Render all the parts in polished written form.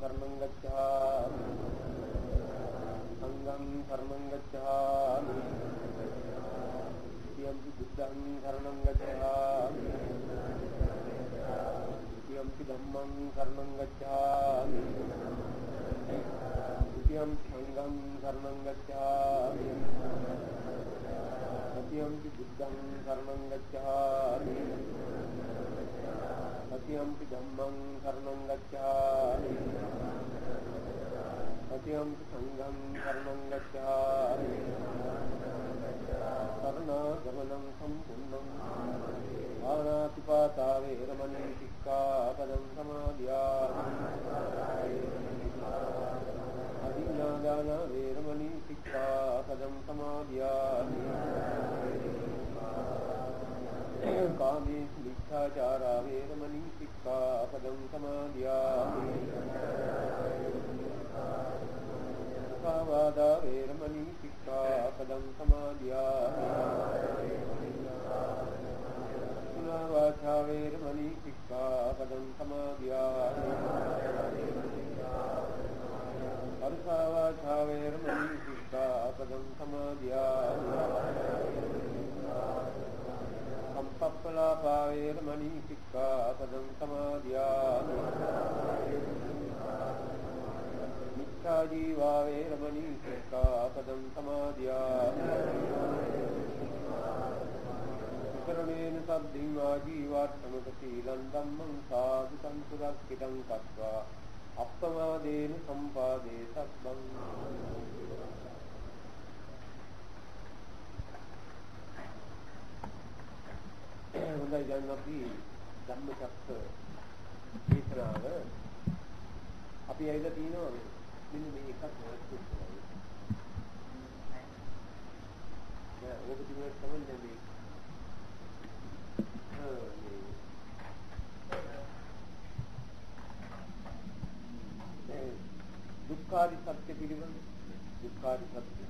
शरणं गच्छामि संघं शरणं गच्छामि द्वितीयं बुद्धं शरणं गच्छामि तृतीयं धम्मं शरणं गच्छामि तृतीयं संघं शरणं गच्छामि तृतीयं बुद्धं शरणं गच्छामि तृतीयं धम्मं शरणं गच्छामि तृतीयं संघं शरणं गच्छामि शरणागमनं सम्पूर्णं पाणातिपाता वैरमणीं सिक्खापदं समादयामि अभिज्ञादान वैरमणीं सिक्खापदं समादयामि कामेषु मिथ्याचारा वैरमणीं सिक्खापदं समादयामि मुसावादा वैरमणीं सिक्खापदं समादयामि सुनावाचा वैरमणीं सिक्खापदं समादयामि हर्षावाचा वैरमणीं सिक्खापदं समादयामि संपप्पलापा वैरमणीं सिक्खापदं समादयामि मिथ्याजीवा वैरमणीं सिक्खापदं समादयामि विकरणेन सद्धिं आजीवार्थमकशीलं धम्मं साधुतं सुरक्षितं कृत्वा අප්‍රමාදේන සම්පාදේ සබ්බං හොඳයි දැන් අපි ධම්මචක්ක දේශනාව අපි ඇවිල්ලා තියෙනවා මෙන්න මේ එකක් නෝට්ස් කරලා. දැන් ඔබ දිනුවේ තමයි මේ दुक्खादि सत्य पिलिबंद दुक्खादि सत्य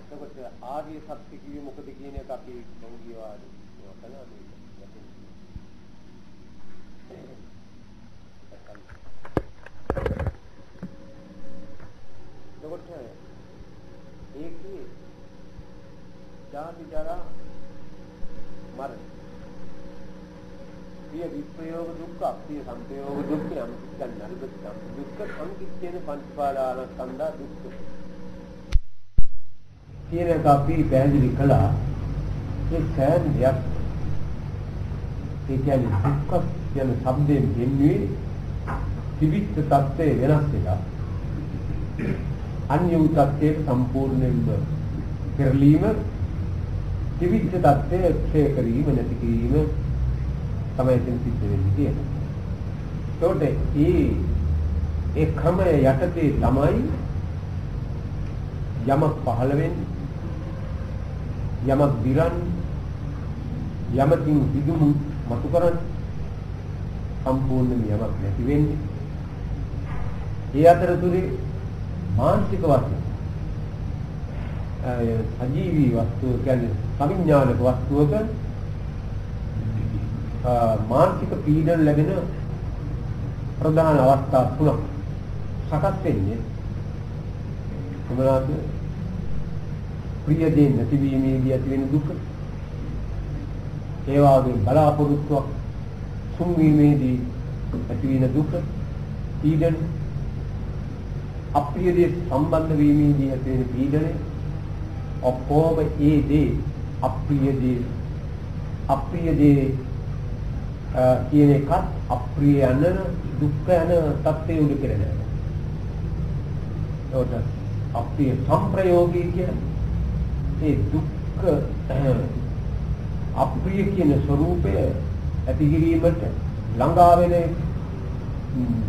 එතකොට ආර්ය සත්‍ය කියේ මොකද කියන එක අපි සංගීය වාදී කරනවා මේක. එතකොට ඒකේ ජාති ජරා මරණ ये विप्रयोग दुख अप्रिय संप्रयोग दुख हम दुख संकित्तेन पंचपादानस्कंधा दुख කියන අපි පැහැදිලි කළා. ඒ සෑම දෙයක් ඒ කියන්නේ දුක්ඛ කියන શબ્දයෙන් දෙන්නේ ත්‍රිවිධ තත්ත්වයේ වෙනස් එකක්. අන්‍ය වූ තත්ත්වයට සම්පූර්ණයෙන්ම පෙරලීම ත්‍රිවිධ තත්ත්වයේ ක්ෂය කිරීම නැති කිරීම තමයි සිද්ධ වෙන්නේ කියලා. ඒකට ඒ ක්‍රමය යටතේ තමයි යමක් පහළ වෙන්නේ යමක් දිරන්නේ යමකින් විදුමු මතු කරන්නේ සම්පූර්ණයෙන්ම යමක් නැති වෙන්නේ. ඒ අතරතුරේ මානසික වස්තු සජීවී වස්තු කියන්නේ සවිඥානික වස්තුවක මානසික පීඩන ලැබෙන ප්‍රධාන අවස්ථා තුනක් සකස් වෙන්නේ මොනවාද? ප්‍රිය දේ නැතිවීමේදී ඇති වෙන දුක, ඒ වගේම බලාපොරොත්තුවක් සුන්වීමේදී ඇති වෙන දුක, පීඩන, අප්‍රිය දේ සම්බන්ධ වීමේදී ඇති වෙන පීඩනය, ඔක්කොම ඒ දේ අප්‍රිය දේ කියන එකත් අප්‍රිය යන දුක්ඛ යන තත්ත්වයේ උඩ කියලා නෑ. ඒකට අප්‍රිය සංප්‍රයෝගී කියන්නේ ඒ දුක්ඛ අප්‍රිය කියන ස්වરૂපය ඇති කිරීමට ළඟා වෙන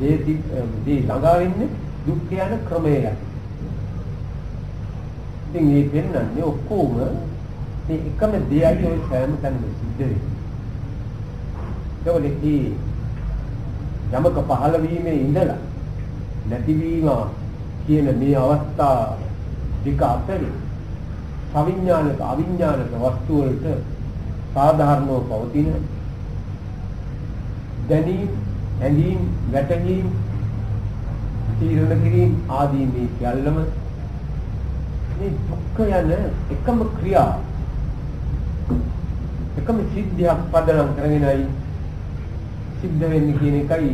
දේ ළඟා වෙන්නේ දුක්ඛ යන ක්‍රමයයි. ඉතින් මේ පෙන්නන්නේ ඔක්කොම මේ එකම දෙයයි ඔය සෑම තැනම සිද්ධ වෙන්නේ. ඒකෝලේ යමක පහළ වීමේ ඉඳලා නැතිවීම කියන මේ අවස්ථා දෙක අතර සවිඥානික අවිඥානික වස්තු වලට සාධාරණව පවතින දැනීම හැඟීම්, වැටහීම්, තීරණ කිරීම ආදී මේ සියල්ලම මේ දුක්ඛ යන එකම ක්‍රියා එකම සිද්ධියක් පදනම් කරගෙනයි සිද්ධ වෙන්නේ කියන එකයි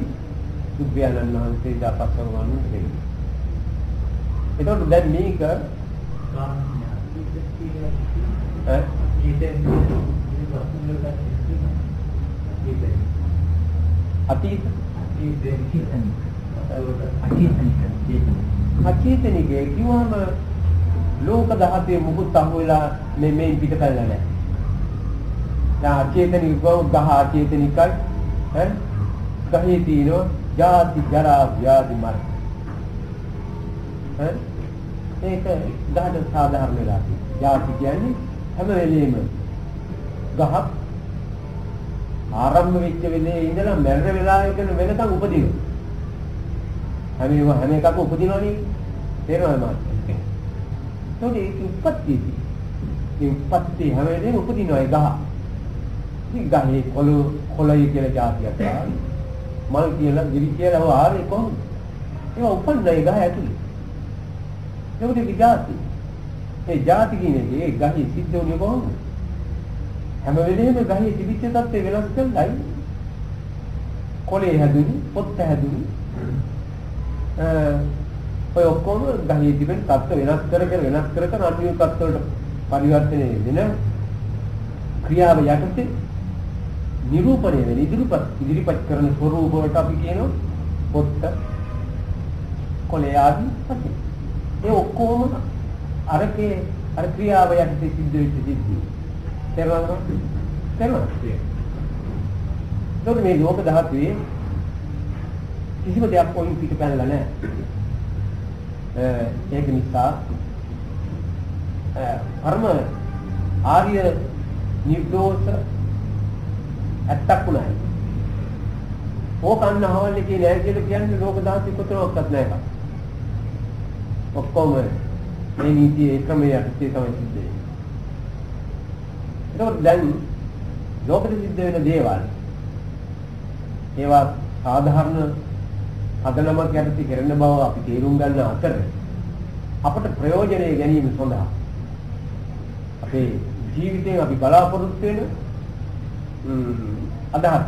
බුදුරජාණන් වහන්සේ දාපස්සව වන්නේ. එතකොට දැන් මේක අචේතනිකේ කිව්වම ලෝක ධාතුවේ මුකුත් අහුවෙලා මේ පිට පැනලා නැහැ. දැන් අචේතනික ගහ අචේතනිකයි ඈ ගහේ තියෙනවා ජාති ජරා ව්‍යාධි මරණ. ඈ ඒක ගහට සාධාරණ වෙලා තියෙනවා. ජාති කියන්නේ හැම වෙලෙම ගහක් ආරම්භ වෙච්ච වෙලේ ඉඳලා මැරෙන වෙලාවකන වෙනකන් උපදිනවා. හැම එකක්ම උපදිනවනේ. තේරෙනවද මම? ඒක උපත්තිදී. මේ උපත්ති හැම වෙලේම උපදිනවා ඒ ගහ. ඉතින් ගහේ කොළයි කියලා જાතියක් ආවා. මල් කියලා ගිරි කියලා ආවේ කොහොමද? ඒවා උපන්නේ ගහ ඇතුලේ. ඒකට જાති. ඒ જાති කියන්නේ ඒ ගහේ සිද්ධ වුණේ කොහොමද? හැම වෙලේම ගහේ තිබිච්ච තත්ත්වය වෙනස් කරලායි කොළේ හැදුනේ, පොත්ත හැදුනේ. ඔය ඔක්කොම ගහේ තිබෙන තත්ත්ව වෙනස් කර අන්‍ය තත්ත්වවලට පරිවර්තනය වෙන ක්‍රියාව යටතේ නිරූපණය වෙන ඉදිරිපත් කරන ස්වරූප වලට අපි කියනවා පොත්ත, කොළේ ආදී වශයෙන්. ඒ ඔක්කොම අර ක්‍රියාව යටතේ සිද්ධ වෙච්ච සිද්ධි. තේරුණාද? තේරුණා. මේ ලෝක ධාතුවේ කිසිම දෙයක් කොයින් පිට පැනලා නැහැ. ඒක නිසා කර්ම ආර්ය නිර්දෝෂ ඇත්තක් උනායි. ඕක අන්නහවල් එකේ නෑ කියලා කියන්නේ ලෝක ධාතුවේ කොතරම්වත් නැහැ. ඔක්කොම මේ නීතියේ ක්‍රමයට තමයි සිද්ධ වෙන්නේ. ඒකෝ දැන් ලෝකෙ සිද්ධ වෙන දේවල් ඒවා සාධාරණ අදනමක් යටතේ කරන බව අපි තේරුම් ගන්න අතර අපට ප්‍රයෝජනෙ ගැනීම සඳහා අපේ ජීවිතයෙන් අපි බලාපොරොත්තු වෙන අදහස්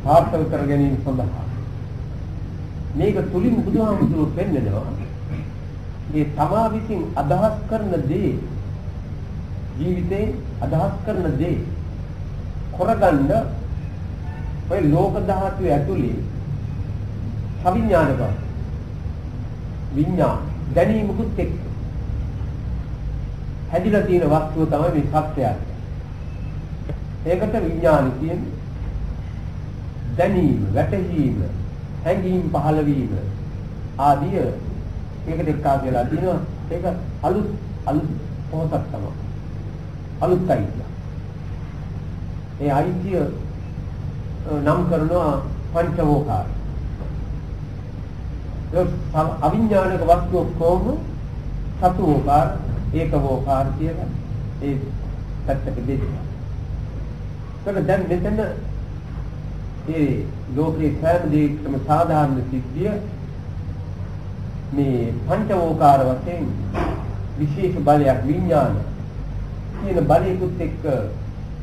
සාර්ථක කර ගැනීම සඳහා මේක තුලින් බුදුහාමුදුරුවෝ පෙන්නනවා මේ තමා විසින් අදහස් කරන දේ ජීවිතේ අදහස් කරන දේ කරගන්න ඔය ලෝක ධාතුවේ ඇතුලේ අවිඥානික විඥාන දැනීමකුත් එක්ක හැදිලා තියෙන වස්තුව තමයි මේ සත්‍යය. ඒකට විඥාන කියන්නේ දැනීම, වැටහීම, හැඟීම් පහළ වීම ආදිය ඒකට එක්කා කියලා තියෙනවා. ඒක අලුත් පොහොසක් තමයි. අලුත්යි. ඒ අයිතිය නම් කරනවා පංචවෝකාර. අවිඥානික වස්තු ඔක්කොම සතුෝකාර, ඒකවෝකාර කියලා ඒ පැත්තක දෙන්නවා. ඒක දැන් මෙතන ඒ ලෝකේ සෑම දෙයකම සාධාරණ සිද්ධිය මේ පංචවෝකාර වශයෙන් විශේෂ බලයක් විඥාන කියන බලයකුත් එක්ක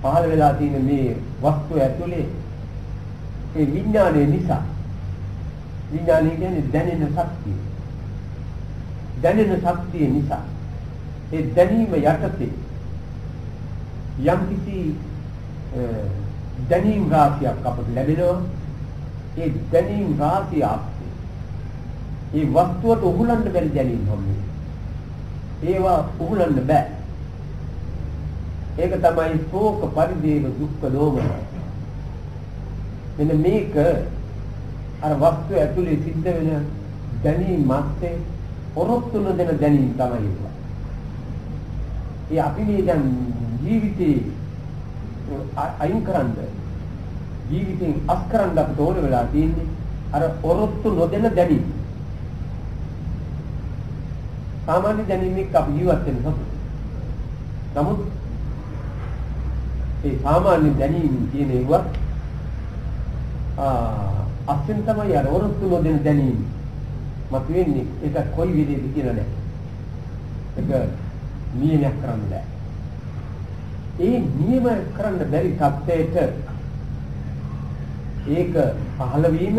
පහළ වෙලා තියෙන මේ වස්තු ඇතුලේ ඒ විඥානයේ නිසා විඥානය කියන්නේ දැනෙන ශක්තිය. දැනෙන ශක්තිය නිසා ඒ දැනීම යටතේ යම්කිසි දැනීම් රාශියක් අපට ලැබෙනවා. ඒ දැනීම් රාශිය අපේ ඒ වස්තුවට උහුලන්න බැරි දැනීම් හම්බෙන්නේ. ඒවා උහුලන්න බෑ. ඒක තමයි ශෝක පරිදේව දුක්ඛ දෝමන. මෙන්න මේක අර වස්තු ඇතුලේ සිද්ධ වෙන දැනීම් මාත්‍රේ පොරොත්තු නොදෙන දැනීම් තමයි ඒක. ඒ අපි මේ දැන් ජීවිතේ අයින් කරන්න ජීවිතෙන් අස් කරන්න අපිට ඕන වෙලා තියෙන්නේ අර පොරොත්තු නොදෙන දැනීම්. සාමාන්‍ය දැනීමක් අපි ජීවත් වෙන සතු. නමුත් ඒ සාමාන්‍ය දැනීම් කියන ඒවා අස්සෙන් තමයි අර වරොත්තු නොදෙන දැනීම මතුවෙන්නේ. ඒක කොයි විදිහද කියලා නෑ. ඒක නියමයක් කරන්න බෑ. ඒ නියම කරන්න බැරි තත්ත්වයට ඒක පහළ වීම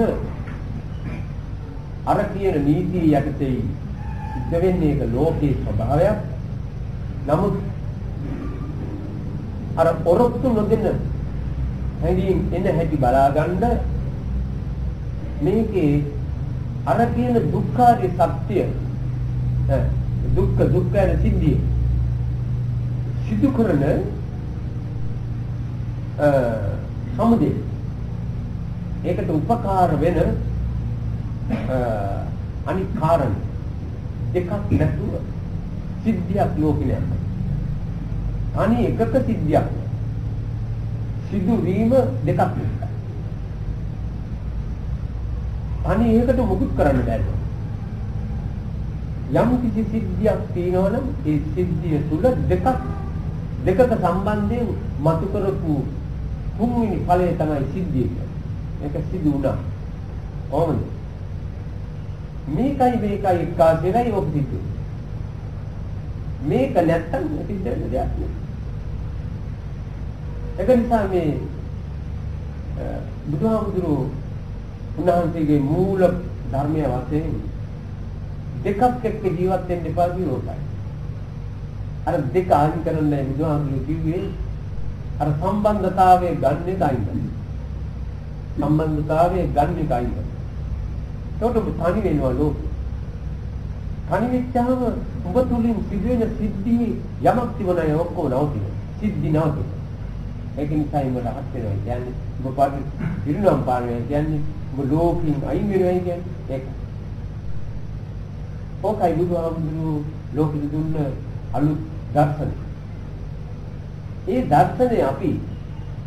අර කියන නීති යටතේ සිද්ධ වෙන්නේ ඒක ලෝකේ ස්වභාවයක්. නමුත් අර ඔරොත්තු නොදෙන හැඟීම් එන හැටි බලාගන්න මේකේ අර කියන දුක්ඛාරිය සත්‍ය දුක්ඛ සිද්ධිය සිදු කරන සමුදය ඒකට උපකාර වෙන අනික් කාරණ දෙකක් නැතුව සිද්ධියක් ලෝකේ නැහැ. අනේ එකක සිද්ධියක් සිදුවීම දෙකක් නෙවෙයි. අනේ ඒකට මුකුත් කරන්න බෑ. යම් කිසි සිද්ධියක් තියෙනවනම් ඒ සිද්ධිය තුල දෙකක සම්බන්ධයෙන් මතු කරපු තුන්වෙනි ඵලය තමයි සිද්ධිය. ඒක සිදු වුණා. කොහොමද? මේකයි එක්කාසෙලයි ඔක සිද්ධ වෙන්නේ. මේක නැත්තම් සිද්ධ වෙන දෙයක් නෙවෙයි. ඒක නිසා මේ බුදුහාමුදුරුවෝ උන්වහන්සේගේ මූල ධර්මයේ වශයෙන් දෙකක් එක්ක ජීවත් වෙන්න එපා කියෝකයි. අර දෙක අයින් කරන්නයි බුදුහාමුදුරුවෝ කිව්වේ. අර සම්බන්ධතාවයේ ගන්න එක අයින් කරන්න. සම්බන්ධතාවයේ ගන්න එක අයින් කරන්න. ඒකට තනි වෙනවා ලෝකෙ. තනි වෙච්චාම ඔබ තුලින් සිදුවෙන සිද්ධි යමක් තිබුණා ඔක්කොම නවතිනවා. සිද්ධි නවතිනවා. ඒක නිසා ඉම රහත් වෙනවා කියන්නේ ඔබ පාට පිරිනම් පානවා කියන්නේ ඔබ ලෝකෙන් අයින් වෙනවා කියන්නේ ඒක. ඕකයි බුදුහාමුදුරුවෝ ලෝකෙ දුන්න අලුත් දර්ශනය. ඒ දර්ශනය අපි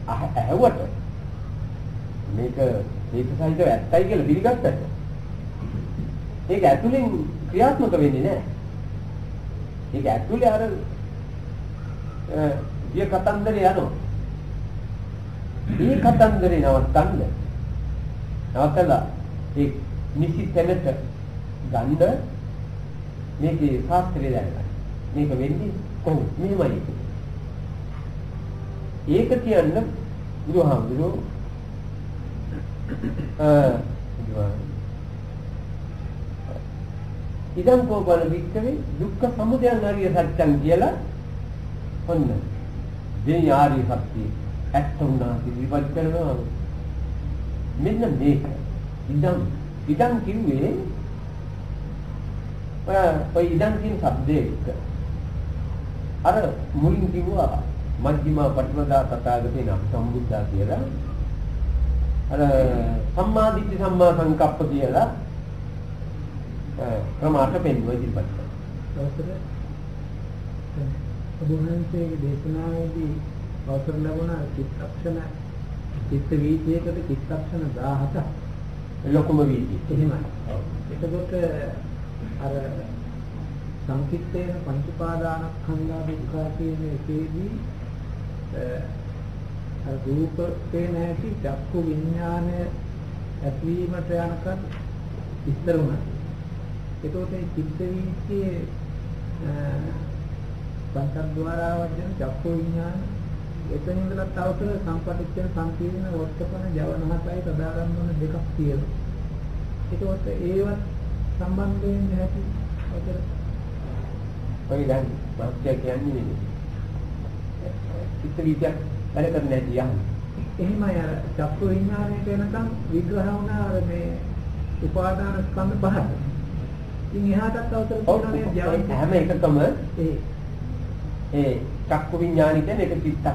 ඇහුවට මේක සහිතව ඇත්තයි කියලා පිළිගත්තට ඒක ඇතුලෙන් ක්‍රියාත්මක වෙන්නේ නැහැ. ඒක ඇතුලේ අර විය කතන්දරේ යනවා. මේ කතන්දරේ නවත්තලා ඒ නිසි තැනට ගන්න මේකේ ශාස්ත්‍රය දැනගන්න. මේක වෙන්නේ කොහොමද? මෙහෙමයි. ඒක කියන්න බුදුහාමුදුරුවෝ ඉදම් කෝපන වික්කවේ දුක්ඛ සමුදයං ආර්ය සත්‍යං කියලා ඔන්න මේ ආර්ය සත්‍ය ඇත්තුණා පිළිපද කරනවා. මෙන්න මේක ඉදම් කිව්වේ ඔය ඉදම් කියන શબ્දයක අර මුලින් කිව්වා මජ්ක්‍ධිමා පටිපදා තථාගතේන සම්බුද්ධා කියලා අර සම්මා දිට්ඨි සම්මා සංකප්ප කියලා ප්‍රමාණ පෙන්වුවා ඉතිපත්. ඔබවහන්සේගේ දේශනාවේදී අවසර ලැබුණා චිත්තක්ෂණ චිත්ත වීතියකට චිත්තක්ෂණ 17ක් ලොකුම වීතිය. එහෙමයි. එතකොට අර සංකිට්ඨේන පංච පාදානස්කන්ධා දුක්ඛ කියන එකේදී අර රූපේ නැති චක්කු විඥානය ඇතිවීමට යනකම් විස්තර වුණා. එතකොට මේ චිත්ත වීතියේ පංචද්වාරා වජන චක්කු විඥාන එතන ඉඳලා තවතර සම්පටිච්ඡන සංකීර්ණ වර්තපන ජවනහතයි සදාරම්මන දෙකක් තියෙනවා. ඒකවත් ඒවත් සම්බන්ධ වෙන්නේ නැති ඔතන ඔය දැන් වාක්‍ය කියන්නේ චිත්ත වීතියක් වැඩ කරන්නේ නැති යන්නේ. එහෙමයි අර චක්කු විඥානයට එනකම් විග්‍රහ වුණා අර මේ උපාදාන ස්කන්ධ පහට. ඉතින් එහාටත් අවසර තියෙනවා මේ හැම එකකම ඒ චක්කු විඥානි කියන්නේ එක සිතක්.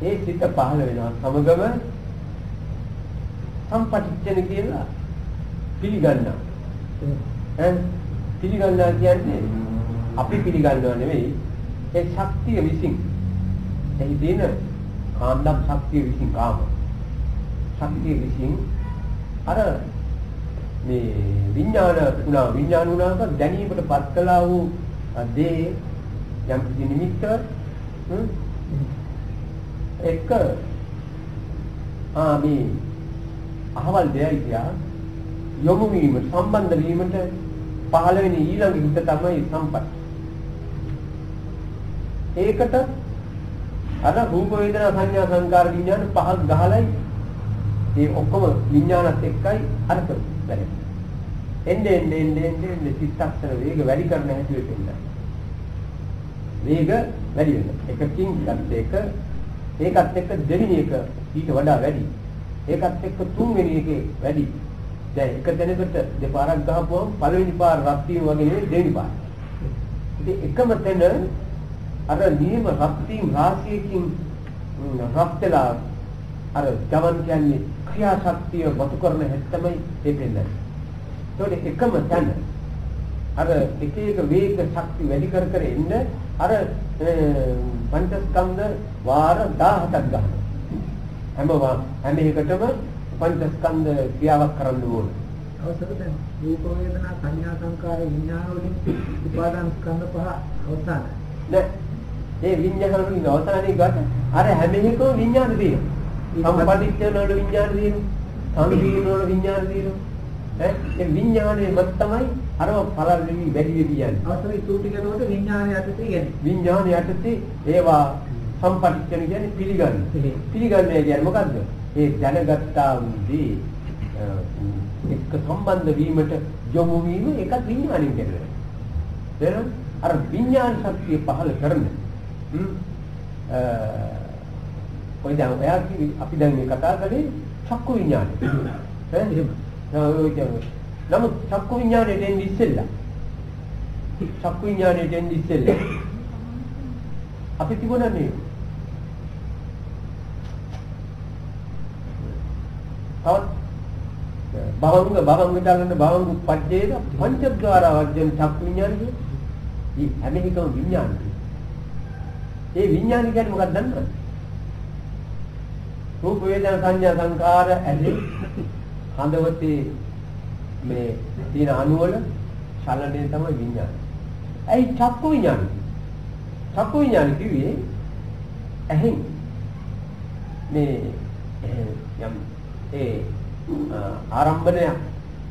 ඒ සිත පහළ වෙනවා සමගම සම්පටිච්ඡන කියලා පිළිගන්නවා. පිළිගන්නවා කියන්නේ අපි පිළිගන්නව නෙවෙයි ඒ ශක්තිය විසින් එහි දින කාන්දම් ශක්තිය විසින් කාම ශක්තිය විසින් අර මේ විඥාන වුණාම දැනීමට පත් කළා වූ දේ යම් කිසි නිමිත්ත එක මේ අහවල් දෙයයි කියා යොමු වීම සම්බන්ධ වීමට පහළ වෙන ඊළඟ හිත තමයි සම්පත්. ඒකට අර රූප වේදනා සංඥා සංකාර විඥාන පහක් ගහලයි ඒ ඔක්කොම විඥානත් එක්කයි අර්ථ වැඩි. එන්නේ චිත්තක්ෂර වේග වැඩි කරන හැටියට එන්න. වේග වැඩි වෙනවා. එකකින් ඒකත් එක්ක දෙවෙනි එක ඊට වඩා වැඩි. ඒකත් එක්ක තුන්වෙනි එකේ වැඩි. දැන් එක තැනකට දෙපාරක් ගහපුවම පළවෙනි පාර රත් වීම වගේ නෙවෙයි දෙවෙනි පාර. ඉතින් එකම තැන අර නියම රත් වීම රාශියකින් රත් වෙලා අර ජවන් කියන්නේ ක්‍රියාශක්තිය වතු කරන හැටි තමයි දෙන්නේ. ඒකට එකම තැන අර එක වේග ශක්තිය වැඩි කර එන්න අර පංචස්කන්ධ වාර 17ක් ගන්නවා. හැම එකටම පංචස්කන්ධ ක්‍රියාවක් කරන්න ඕන. අවසර දැන් රූප වේදනා සංඥා සංකාර විඥාන වලින් උපාදාන ස්කන්ධ පහ අවසාන. නෑ. ඒ විඥාන වලින් අවසානයේ ගත අර හැම එකම විඥාන තියෙනවා. සම්පටිච්ඡන වල විඥාන තියෙනවා. සංකීර්ණ වල විඥාන තියෙනවා. ඒ විඥානයේ මත තමයි අර පළල් වෙවි වැඩි වෙවි යන්නේ. අවසර ඉතුරු ටිකනකොට විඥානය යටතේ යන්නේ. විඥානය යටතේ ඒවා සම්පටිච්ඡන කියන්නේ පිළිගන්නේ. පිළිගන්නේ කියන්නේ මොකද්ද? ඒ දැනගත්තා වූදී එක්ක සම්බන්ධ වීමට යොමු වීම ඒකත් විඥාණයෙන් කරනවා. එහෙනම් අර විඥාන ශක්තිය පහළ කරන ඔය දැන් අපි දැන් මේ කතා කරේ චක්කු විඥානය. එහෙනම් නමුත් චක්කු විඥානයේ දෙන්නේ ඉස්සෙල්ලා. චක්කු විඥානයේ දෙන්නේ ඉස්සෙල්ලා. අපි තිබුණා නේ. තවත් භවංග විතරන්න භවංග උපජ්ජේද පංචද්වාර වජ්ජන චක්කු විඥානය. මේ හැම එකම විඥානය. ඒ විඥානය කියන්නේ මොකක්ද දන්නවද? රූප වේදනා සංඥා සංකාර ඇලි හඳවතේ මේ තියෙන අණුවල චලනය තමයි විඥානය. ඇයි චක්කු විඥානය? චක්කු විඥානය කිව්වේ ඇහෙන් මේ යම් ඒ ආරම්භණය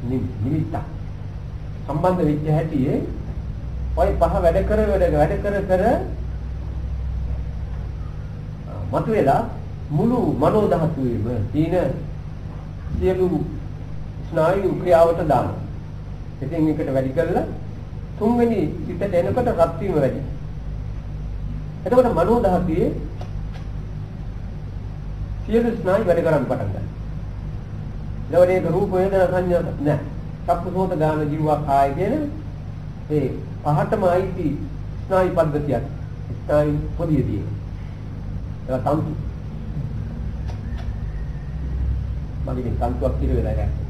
නිමිත්ත සම්බන්ධ වෙච්ච හැටියේ ඔය පහ වැඩ කර මතුවලා මුළු මනෝ ධාතුවේම තියෙන සියලු ස්නායු ක්‍රියාවට දානවා. ඉතින් එකට වැඩි කරලා තුන්වෙනි සිතට එනකොට රත් වීම වැඩි. එතකොට මනෝ ධාතුවේ සියලු ස්නායු වැඩ කරන්න පටන් ගන්නවා. ඊළඟට ඒක රූප වේදනා සංඥා නෑ. චක්කුසෝත ගාන ජීවා කාය කියන ඒ පහටම අයිති ස්නායු පද්ධතියක්. ස්නායු පොදියදී. ඒක තන්තු. මගේ තන්තුවක් කියලා වෙලා යනවා.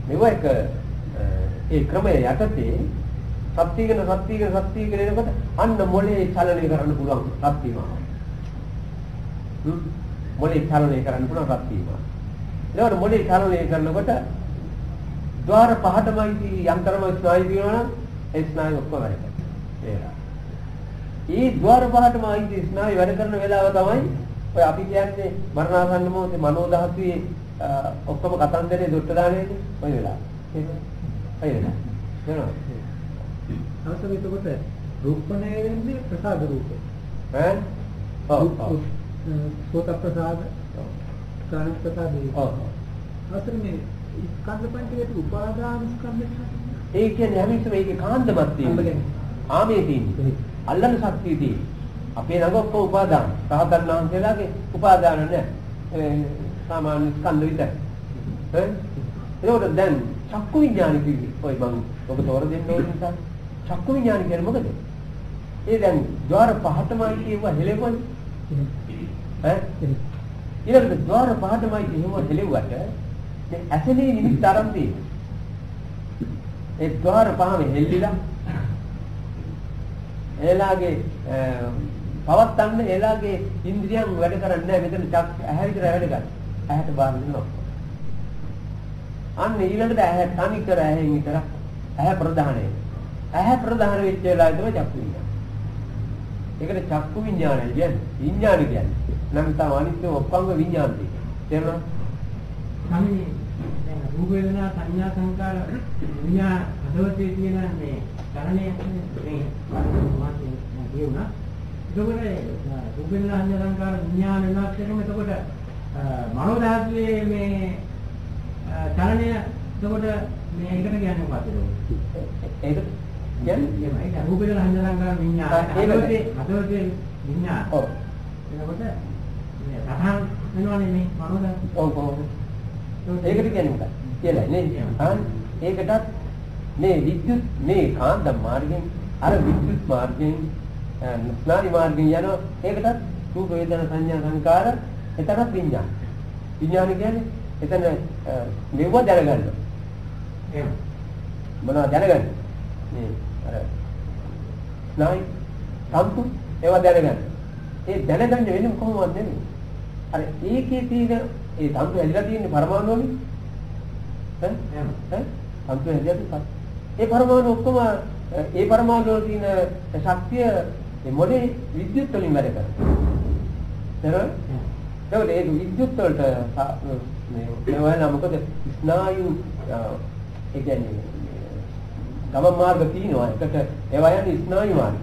මේක ඒ ක්‍රමයේ යටතේ සත්‍යගෙන එනකොට අන්න මොලේ චලනය කරන්න පුළුවන් සත්‍යම. මොලේ චලනය කරන්න පුළුවන් සත්‍යම. ඒකට මොලේ චලනය කරනකොට ద్వාර පහටමයි යන්ත්‍රම ස්නායු කියනවා නම් ඒ ස්නායු ඔක්කොම වැඩ කරනවා. ඒ ద్వාර පහටමයි ස්නායු වැඩ කරන වෙලාව තමයි ඔය අපි කියන්නේ මරණාසන්න මොහොතේ මනෝ ධාතුවේ ඔක්කොම කතන්දරේ දොට්ට දාන්නේ ඔය වෙලාව. ඒක ඔය වෙලාව. නේද? අවසර එතකොට රූපණය වෙන්නේ ප්‍රසාද රූපේ. ඈ? ඔව්. සෝත ප්‍රසාද. කාණ ප්‍රසාද. ඔව්. අවසර මේ ස්කන්ධ පංචකයේ උපාදාන ස්කන්ධය. ඒ කියන්නේ හැමින්ම ඒකේ කාන්දමක් තියෙනවා. ආමේ තියෙන්නේ. අල්ලන ශක්තිය තියෙන්නේ. අපේ ළඟ ඔක්කොම උපාදාන. සහතන් වහන්සේලාගේ උපාදාන නැහැ. සාමාන්‍ය ස්කන්ධ විතරයි. ඒකට දැන් චක්කු විඥාන කිව්වේ. ඔය මම ඔබ තෝර දෙන්න ඕන නිසා චක්කු විඥාන කියන්නේ මොකද? ඒ දැන් ద్వාර පහටමයි කියුවා හෙලෙවන්නේ. ඊළඟට ద్వාර පහටමයි කියුවා හෙලෙව්වට මේ ඇසලේ නිමිත්ත ආරම්භ තියෙනවා. ඒ ద్వාර පහම හෙල්ලිලා එලාගේ පවත්තන්න එලාගේ ඉන්ද්‍රියන් වැඩ කරන්නේ නැහැ. මෙතන ඇහැ විතර වැඩ කරන්නේ. ඇහැට බාර දෙනවා. අන්න ඊළඟට ඇහැ තනි කර ඇහෙන් විතර ඇහැ ප්‍රධානයි. ඇහැ ප්‍රධාන වෙච්ච වෙලාවේ තමයි චක්කු විඥාන. ඒකට චක්කු විඥානය කියන්නේ. විඥාන කියන්නේ. නම් තමයි අනිත්‍ය ඔක්කොම විඥානයි. තේරුණා? සමේ දැන් රූප වේදනා සංඥා සංකාර විඥාන අදවතේ තියෙන මේ ධර්මයේ මේ වාක්‍යය කියුණා. එතකොට රූප වේදනා සංඥා සංකාර විඥාන වෙනස් එකම එතකොට මනෝ ධාතුවේ මේ චලනය එතකොට මේකට කියන්නේ මොකක්ද? ඒක කියන්නේ එහෙමයි. රූප වේදනා සංඥා සංකාර විඥාන අදවතේ විඥාන. ඔව්. එතකොට මේ සතහන් වෙනවනේ මේ මනෝ ධාතු. ඔව් ඔව්. ඒකට කියන්නේ මොකක්ද? කියලා නේ. ඒකටත් මේ විද්‍යුත් මේ කාන්ද මාර්ගයෙන් අර විද්‍යුත් මාර්ගයෙන් ස්නායු මාර්ගයෙන් යනවා. ඒකටත් රූප වේදනා සංඥා සංකාර එතනත් විඥාන. විඥාන කියන්නේ එතන මෙව දැනගන්න. එහෙම. මොනවද දැනගන්න? මේ අර ස්නායු සම්පූර්ණ ඒවා දැනගන්න. ඒ දැනගන්න වෙන්නේ කොහොමද නෙමෙයි. අර ඒකේ තියෙන ඒ තන්තු ඇදලා තියෙන පරමාණු වලින් ඈ තන්තු ඇදලා ඒ පරමාණු ඔක්කොම ඒ පරමාණු වල තියෙන ශක්තිය මේ මොලේ විද්‍යුත් වලින් වැඩ කරනවා. නේද? ඒක විද්‍යුත් වලට මේ ඒවා මොකද ස්නායු ඒ කියන්නේ ගම මාර්ග තියෙනවා. ඒකට ඒවා යන්නේ ස්නායු මාර්ග.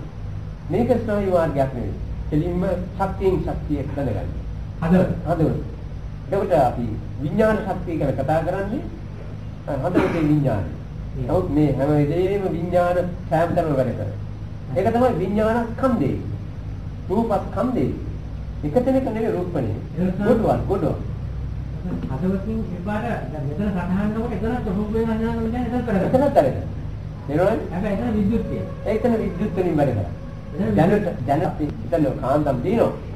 මේක ස්නායු මාර්ගයක් නෙවෙයි. එළින්ම ශක්තියෙන් ශක්තිය දැනගන්න. හදවත. එතකොට අපි විඥාන ශක්තිය ගැන කතා කරන්නේ හදවතේ විඥානය. නමුත් මේ හැම වෙලේම විඥාන සෑම තැනම වැඩ කරනවා. ඒක තමයි විඥාන ස්කන්ධය. රූප ස්කන්ධය. එක තැනක නෙවෙයි රූපනේ. ගොඩවල්. හදවතින් එපාර දැන් මෙතන සටහන් කරනකොට එතන රූප වේදනා සංඥා වලින් එතන කරගන්න. එතනත් කරගන්න. තේරුණාද? හැබැයි එතන විද්‍යුත් තියෙන. එතන විද්‍යුත් වලින් වැඩ කරනවා. දැනට එතන කාන්දම් තියෙනවා.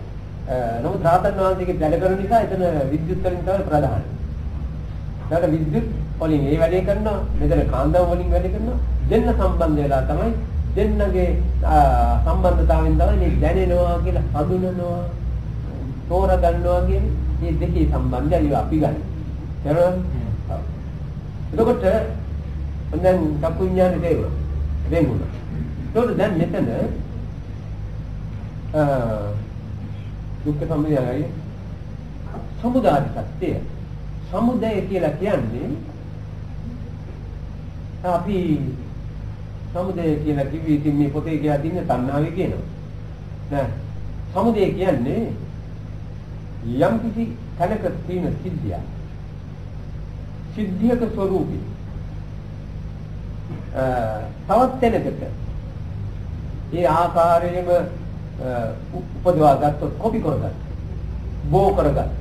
නමුත් රාතන් වහන්සේගේ වැඩ කරන නිසා එතන විද්‍යුත් වලින් තමයි ප්‍රධාන. ඒකට විද්‍යුත් වලින් මේ වැඩේ කරනවා, මෙතන කාන්දම් වලින් වැඩ කරනවා. දෙන්න සම්බන්ධ වෙලා තමයි දෙන්නගේ සම්බන්ධතාවයෙන් තමයි මේ දැනෙනවා කියලා හඳුනනවා, තෝරා ගන්නවා කියන්නේ මේ දෙකේ සම්බන්ධය අපි ගන්න. තේරුණාද? එතකොට දැන් චක්කු විඥානේ තේරුණා. වෙන්ුණා. ඒකට දැන් මෙතන දුක්ඛ සමුදයයි සමුදාය සත්‍යය. සමුදය කියලා කියන්නේ අපි සමුදය කියලා කිව්වේ ඉතින් මේ පොතේ කියලා තින්නේ තණ්හාවේ කියනවා. නෑ. සමුදය කියන්නේ යම් කිසි තැනක තියෙන සිද්ධිය. සිද්ධියක ස්වરૂපي. තවත් තැනකට ඒ ආකාරයෙන්ම උපදවා ගත්තොත් කොපි කරගත්ත. බෝ කරගත්ත.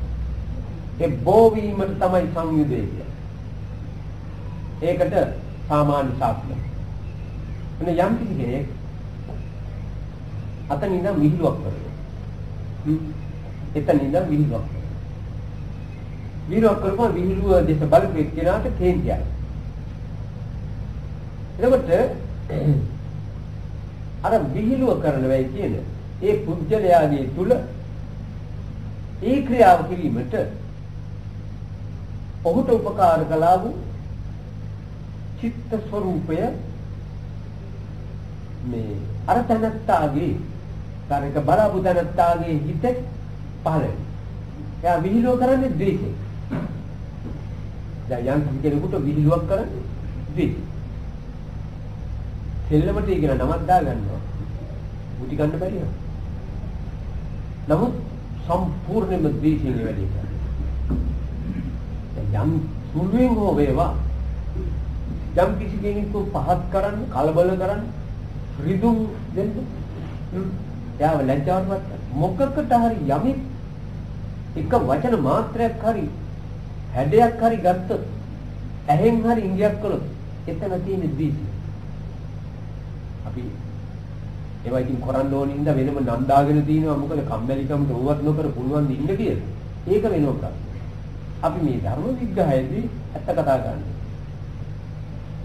ඒ බෝ වීමට තමයි සංයුදේ කියන්නේ. ඒකට සාමාන්‍ය ශාස්ත්‍රය. එන යම් කිසි කෙනෙක් අතන ඉඳන් විහිළුවක් කරනවා. එතන ඉඳන් විහිළුවක් කරනවා. විහිළුවක් කරපුවා විහිළුව දෙස බලපු එක්කෙනාට කේන්තියයි. එතකොට අර විහිළුව කරන වෙයි කියන ඒ පුජ්‍යලයාගේ තුල ඒ ක්‍රියාව කිරීමට ඔහුට උපකාර කළා වූ චිත්ත ස්වરૂපය මේ අර තනත්තාගේ කාරක බලාපු තනත්තාගේ හිත පහළ වෙනවා. එයා විහිළුව කරන්නේ ද්වේෂයෙන්. දැන් යම් කෙනෙකුට විහිළුවක් කරන්නේ ද්වේෂය. දෙල්ලමට ඉගෙන නමක් දා ගන්නවා. මුටි ගන්න බැරිව. නමුත් සම්පූර්ණයෙන්ම ද්වේෂයෙන් වැඩි කරනවා. යම් සුළුවෙන් හෝ වේවා යම් කිසි කෙනෙකු පහත් කරන්න, කලබල කරන්න, රිදුම් දෙන්න යාව ලැජ්ජාවටපත් මොකකට හරි යමෙක් එක වචන මාත්‍රයක් හරි හැඩයක් හරි ගත්තොත් ඇහෙන් හරි ඉංගියක් කළොත් එතන තියෙන ද්වේෂය. අපි ඒවා ඉතින් කරන්න ඕනින් ඉඳ වෙනම නම් දාගෙන තිනවා මොකද කම්මැලිකමට ඕවත් නොකර පුළුවන් ඉන්න කියලා. ඒක වෙනම ප්‍රශ්න. අපි මේ ධර්ම විග්‍රහයේදී ඇත්ත කතා කරන්නේ.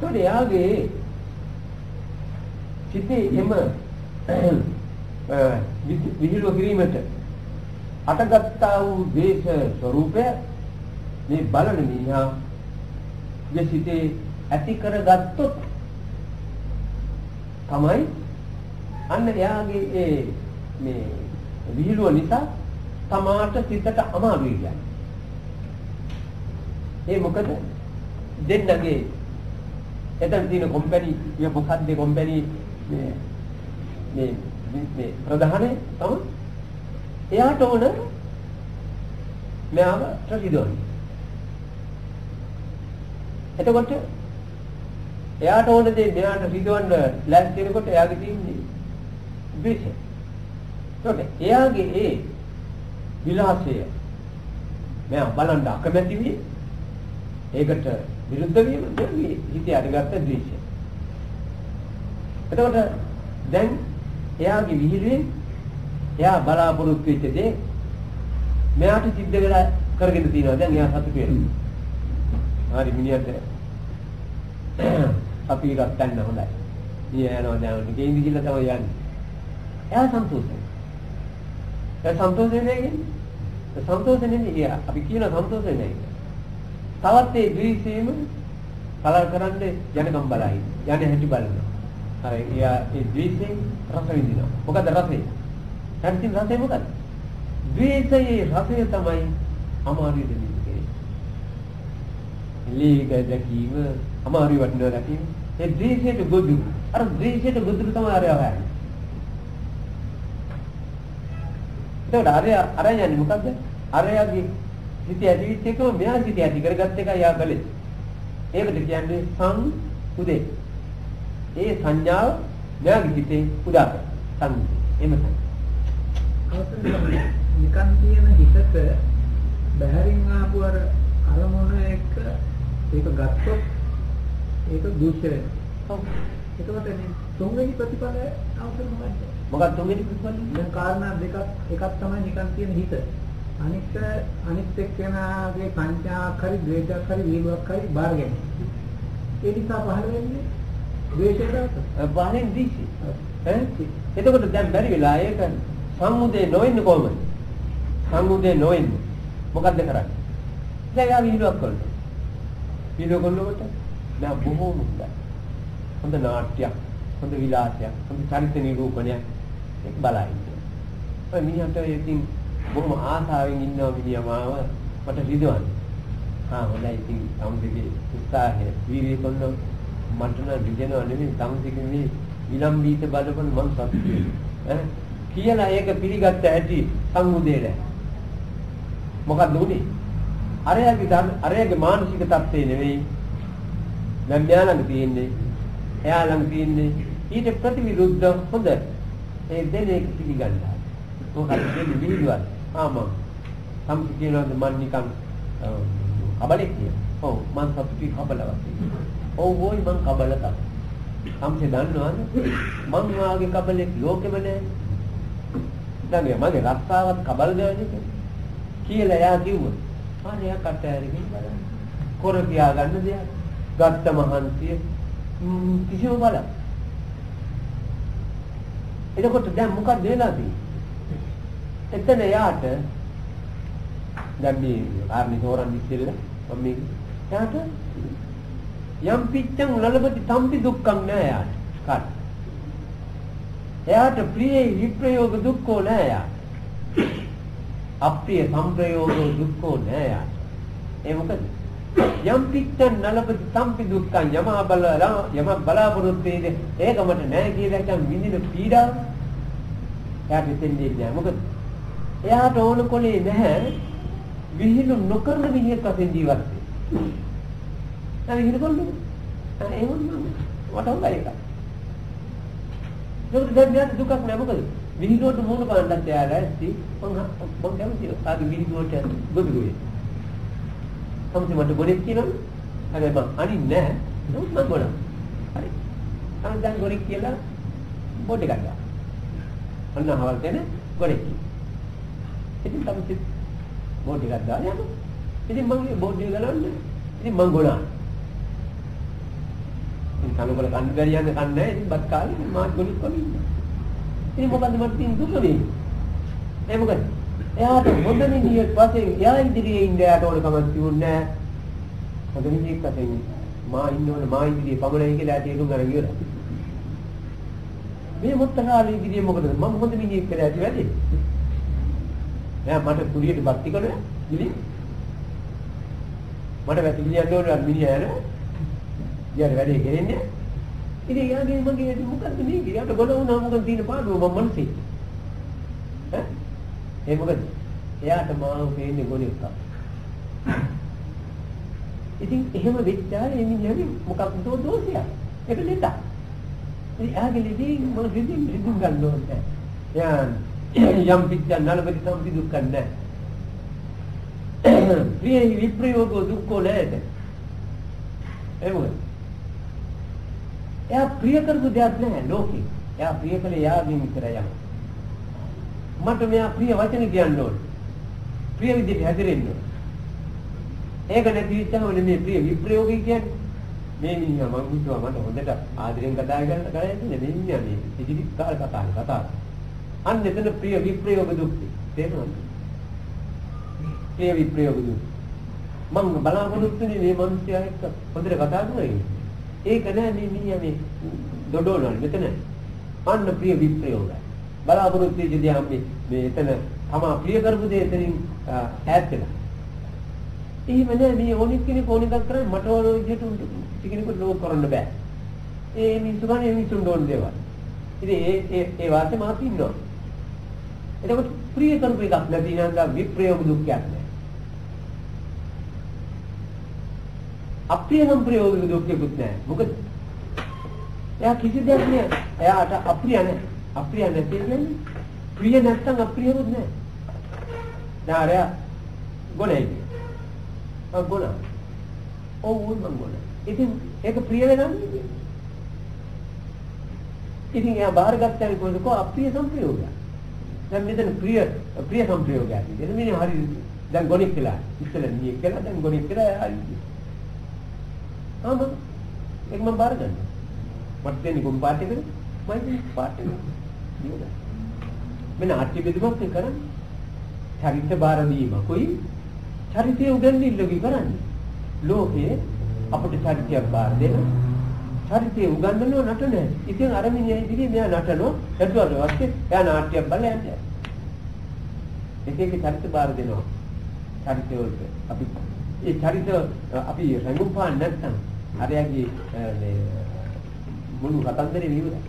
ඒකට යාගේ සිතේ එම විහිළුව කිරීමට අටගත්තා වූ දේශ ස්වરૂපය මේ බලන මිනිහා සිතේ ඇති කරගත්තොත් තමයි අන්න එයාගේ ඒ මේ විහිළුව නිසා තමාට සිතට අමාරුයි කියන්නේ. ඒ මොකද දෙන්නගේ එතන තියෙන කම්පැනි මොකක්ද කම්පැනි මේ ප්‍රධානය තමයි එයාට ඕන මෙයාව ට්‍රැකිදෝනි. එතකොට එයාට ඕන දේ මෙයාට රිදවන්න ලෑස්ති වෙනකොට එයාගේ තියෙන්නේ ද්වේෂය. ඒකට එයාගේ ඒ විලාසය මෙයා බලන්න අකමැති වී ඒකට විරුද්ධ වීම දෙවි හිතේ අරගත්ත ද්වේෂය. එතකොට දැන් එයාගේ විහිළුවෙන් එයා බලාපොරොත්තු වෙච්ච දේ මෙයාට සිද්ධ වෙලා කරගෙන තියෙනවා. දැන් එයා සතුටු වෙනවා. හරි මිනිහට අපි ගන්න හොඳයි. ඊයනවා දැන් ගෙයින්දි කියලා තමයි යන්නේ. එයා සන්තෝෂයි. ඒ සන්තෝෂෙ නෙගෙන්නේ. ඒ සන්තෝෂෙ නෙන්නේ අපි කියන සන්තෝෂෙ නෙන්නේ. තවත් ඒ ද්වේෂයම කලල් කරන්න යනකම් බලයි. යන්නේ හැටි බලනවා. අර එයා ඒ ද්වේෂයෙන් රස විඳිනවා. මොකද රසය? හැටින් රසය මොකද? ද්වේෂයේ රසය තමයි අමාරු දෙන්නේ. ලීග දැකීම අමාරු වටනවා දැකීම. ඒ ද්වේෂයට ගොදුරු. අර ද්වේෂයට ගොදුරු තමයි අර යවන්නේ. ඒකට අර යන්නේ මොකද්ද? අරයාගේ හිත ඇතිවිච්ච එකම මෙයා හිත ඇති කරගත්ත එකයි යා කළේ. ඒකට කියන්නේ සංඋදේ. ඒ සංඥාව මෙයාගේ හිතේ උදා කර. සංඋදේ. එහෙම තමයි. නිකන් තියෙන හිතට බහැරින් ආපු අර අරමුණ එක ඒක ගත්තොත් ඒක දුෂ්‍ය වෙනවා. ඔව්. ඒකවට තුන්වෙනි ප්‍රතිඵලය අවශ්‍ය මොකක්ද? මොකක්ද තුන්වෙනි ප්‍රතිඵලය? දැන් කාරණා දෙකක් එකක් තමයි නිකන් තියෙන හිත. අනිත් එක්කෙනාගේ සංඥාවක් හරි ද්වේෂයක් හරි වීලුවක් හරි බාර ගැනීම. ඒ නිසා පහළ වෙන්නේ ද්වේෂයට පහළින් දීසි. එතකොට දැන් බැරි වෙලා ඒක සම්මුදේ නොවෙන්නේ කොහොමද? සම්මුදේ නොවෙන්නේ මොකද්ද කරන්නේ? දැන් යා වීලුවක් කරනවා. වීලුව කරනකොට දැන් බොහෝම හොඳයි. හොඳ නාට්‍යයක්, හොඳ විලාසයක්, හොඳ චරිත නිරූපණයක් ඒක බලයි. ඔය මිනිහට ඉතින් බොහොම ආසාවෙන් ඉන්නවා මිනිහමාව මට රිදවන්නේ. හොඳයි ඉතින් සම්පූර්ණ උත්සාහය වීර්යය කරන මට නම් රිදෙනව නෙමෙයි සම්පූර්ණ මේ විලම්බීත බලපන් මං සතුටු වෙනවා. කියලා ඒක පිළිගත්ත ඇති සංමුදේල. මොකක්ද උනේ? අරයාගේ මානසික තත්ත්වය නෙවෙයි. දැන් මෙයා ළඟ තියෙන්නේ එයා ළඟ තියෙන්නේ ඊට ප්‍රතිවිරුද්ධ හොඳ ඒ දෙන්නේ පිළිගන්නවා. මොකක්ද දෙන්නේ විහිළුවක්. ආමම් සම්පූර්ණ කියනවාද මන් නිකන් කබලෙක් කියලා. ඔව් මං සතුටුයි කබලවක්. ඔව් ඕයි මං කබලක. සම්පූර්ණ දන්නවද? මං වාගේ කබලෙක් ලෝකෙම නැහැ. දැන් මගේ රස්සාවත් කබල් දෙන්නේ කියලා එයා කිව්වා. අනේ යා කට ඇරගෙන බලන්න. කොර පියා ගන්න දෙයක්. ගත්ත මහන්සිය කිසිම බලක්. එතකොට දැන් මොකක්ද වෙලා තියෙන්නේ? එතන යාට දැන් මේ ආර්මි තෝරන් ඉස්සෙල්ලා මම මේ යාට යම් පිච්චන් ලලබති තම්පි දුක්ඛම් නෑ යාට. කාට? එයාට ප්‍රිය විප්‍රයෝග දුක්ඛෝ නෑ යාට. අප්‍රිය සංප්‍රයෝග දුක්ඛෝ නෑ යාට. ඒ මොකද? යම් පිච්චන් නලබති තම්පි දුක්ඛම් යම බලාපොරොත්තු වේද ඒකමට නෑ කියලා දැන් විඳින පීඩාව එයාට දෙන්නේ නෑ. මොකද එයාට ඕන කොලේ නැහැ විහිළු නොකරන විදිහට වශයෙන් ජීවත් වෙන්න. දැන් විහිළු කරන්නේ එහෙම මට හොඳයි ඒක. දැන් දුකක් නෑ. මොකද විහිළුවට මුණ පාන්නත් එයාලා ඇස්ති මම කැමතියි ආදි විහිළුවට ගොදුරුවේ. සමහර මට ගොඩක් කියනවා. හැබැයි මම අනින්නේ නෑ. නමුත් මම ගොඩක්. හරි. අන්න දැන් ගොඩක් කියලා බෝඩ් එකක් ගන්නවා. අන්න හවල් දෙන ගොඩක්. ඉතින් තමයි බෝඩ් එකක් දාලා යනවා. ඉතින් මම මේ බෝඩ් එක ගලවන්නේ. ඉතින් මම ගොනා. ඉතින් කනකොල කන්න බැරි යන්නේ කන්නේ නැහැ. ඉතින් බත් කාලේ මාත් ගොනික් කොමින්. ඉතින් මොකද්ද මට තියෙන දුක මේ? ඒ මොකද? එයාට හොඳ නිදියක් වශයෙන් එයා ඉදිරියේ ඉන්න යාට ඕන කමක් තිබුණේ නැහැ. හොඳ නිදියක් වශයෙන් මා ඉන්නවනේ මා ඉදිරියේ පමණයි කියලා තේරුම් ගන්න ඉවරයි. මේ මුත්තකාලේ විදිය මොකද මම හොඳ මිනිහෙක් කියලා ඇති වැඩි. නෑ මට කුලියට බක්ති කරන ගිලි මට වැටිලියන්න ඕන මිනිහා යන ඊට වැඩේ කරන්නේ. ඉතින් යාගේ මගේ මොකද්ද මේ ගියාට ගොඩ වුණා මොකද තියෙන පාඩුව මම මනසේ. ඈ ඒ මොකද එයාට මාව පේන්නේ ගොනේ උත්තර. ඉතින් එහෙම වෙච්චාම මේ මිනිහගේ මොකක්ද දෝෂයක්. ඒක ලෙඩක්. ඉතින් ආගේ ලෙඩේ මම රිදින් ගන්න ඕනේ. යම් පිට්ටා නලබදි සම්පි දුක්ඛ නැහැ. ප්‍රිය විප්‍රයෝග දුක්ඛ නැහැ. ඒ මොකද? එයා ප්‍රිය කරපු දෙයක් නැහැ ලෝකේ. එයා ප්‍රිය කළේ යාගෙන් විතරයි යම. මට මෙයා ප්‍රිය වචන කියන්න ඕනේ. ප්‍රිය විදිහට හැදෙන්න ඕනේ. ඒක නැති වෙච්චම මේ ප්‍රිය විප්‍රයෝගී කියන්නේ මේ මිනිහා මම හිතුවා මට හොඳට ආදරෙන් කතා කරන්න කරන්නේ මේ මිනිහා මේ ඉදිරි කාල කතා. අන්න එතන ප්‍රිය විප්‍රයෝග දුක්ඛ තේරුණාද? ප්‍රිය විප්‍රයෝග දුක්ඛ මම බලාපොරොත්තු වෙන්නේ මේ මිනිහා එක්ක හොඳට කතා කරන්නේ. ඒක නෑ මේ මිනිහා මේ දොඩෝනල් මෙතන අන්න ප්‍රිය විප්‍රයෝගය. බලාපොරොත්තු වෙච්ච මේ එතන තමා ප්‍රිය කරපු දේ එතනින් ඈත් වෙලා. එහෙම නෑ මේ ඕනෙක් කෙනෙක් ඕනෙක් කරන්නේ මට ඕන විදිහට කෙනෙකුට ලෝක කරන්න බෑ. ඒ මිනිස්සු ගන්නේ මිනිස්සුන්ට ඕන දේවල්. ඉතින් ඒ වාසේ මාත් ඉන්නවා. එතකොට ප්‍රිය කරපු එකක් නැති නම් විප්‍රයෝග දුක්ඛයක් නෑ. අප්‍රිය සම්ප්‍රයෝග දුක්ඛයකුත් නෑ. මොකද එයා කිසි දෙයක් නෑ. එයාට අප්‍රිය නෑ. අප්‍රිය නැති කියන්නේ ප්‍රිය නැත්තම් අප්‍රියවත් නෑ. නාරය ගොනේ. ගොන. ඔව් මං ගොන. ඉතින් ඒක ප්‍රිය වෙනන්නේ. ඉතින් එයා බාරගත්තා කොහොමද අප්‍රිය සම්ප්‍රයෝගය. දැන් මෙතන ප්‍රිය සම්ප්‍රයෝගයක්. එතන මේ හරි දැන් ගොනෙක් කියලා. ඉස්සෙල්ලා නියෙක් කියලා දැන් ගොනෙක් කියලා හරි. ඒක මම බාර ගන්නවා. මට දෙන්නේ කොම් පාට් එකද? මම පාට් එක. දියුණා. මම ආටි බෙදුමක් කරන්නේ. චරිත බාර දීමකුයි චරිතය උගන්වන්නේලෝකී කරන්නේ. ලෝකේ අපිට චරිතයක් බාර දෙන. චරිතය උගන්වනව නටන. ඉතින් අර මිනිහා ඉදිරියේ මෙයා නටනවා. එතකොට වාස්කේ එයා නාට්‍යයක් බලලා යන්නේ. ඒකේ චරිත බාර දෙනවා. චරිතය වලට අපි ඒ චරිත අපි රඟුම් පාන්න නැත්නම් අරයාගේ මේ මුළු කතන්දරේ විවරයි.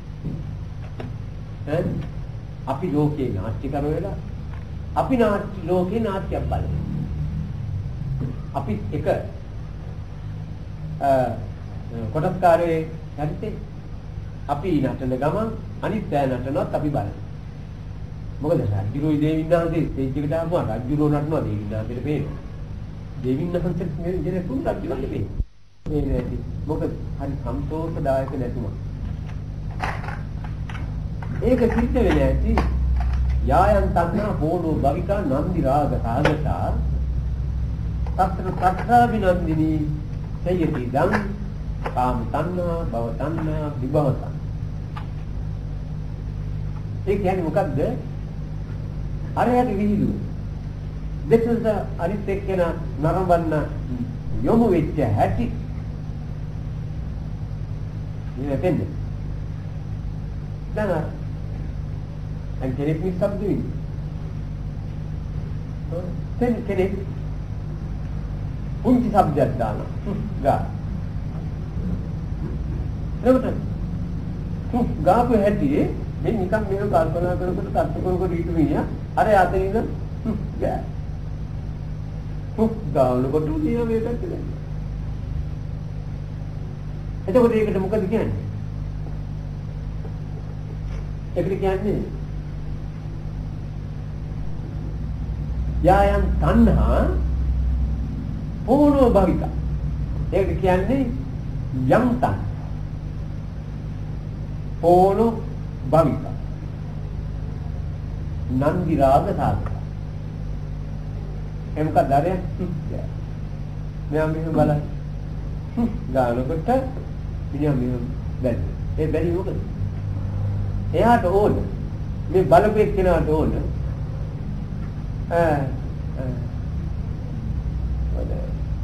අපි ලෝකේ නාට්‍යකරු වෙලා අපි ලෝකේ නාට්‍යයක් බලනවා. අපි එක කොටස්කාරයේ චරිතේ අපි නටන ගමන් අනිත් අය නටනවත් අපි බලනවා. මොකද රජුරෝයි දේවින්නාන්සේ ස්ටේජ් එකට ආවම රජුරෝ නටනවා දේවින්නාන්සේට පේනවා. දේවින්නාන්සේට මේ තුන් රජුරන්ට පේනවා. මේ නැති මොකද හරි සන්තෝෂදායක නැතුම. ඒක සිද්ධ වෙන්නේ ඇති යායන් තණ්හා පෝනෝ භවිකා නන්දි රාග සාගතා తత్ర తత్రాభినందిని සයති දං කාම තණ්හා භව තණ්හා විභව තණ්හා. ඒ කියන්නේ මොකද්ද? අරයට විහිළු දෙකෙන්ද අනිත් එක්කන නරඹන්න යොමු වෙච්ච හැටි ඉතින් දැන් අන් කෙනෙක් නිස්සබ්ද වෙන්නේ. කෙනෙක් පුංචි શબ્දයක් දානවා. ගා. එතකොට ගාපු හැටි මේ නිකන් මේක කල්පනා කරනකොට තත්ත්ව කරනකොට ඊට මිනිහා අර යතනින්ද ගෑ. ගානකොට උදියා මේ පැත්තට. එතකොට ඒකට මොකද කියන්නේ? ඒකට කියන්නේ යායන් තණ්හා පෝනෝ භවික. ඒක කියන්නේ යම්තං පෝනෝ භවික. නන්දි රාග සාගත. එමක දරය මෙයා මෙහෙම බලන්න. ගානකොට මිනිහා මෙහෙම බැලුවා. ඒ බැරි මොකද? එයාට ඕන මේ බලපෙක් කෙනාට ඕන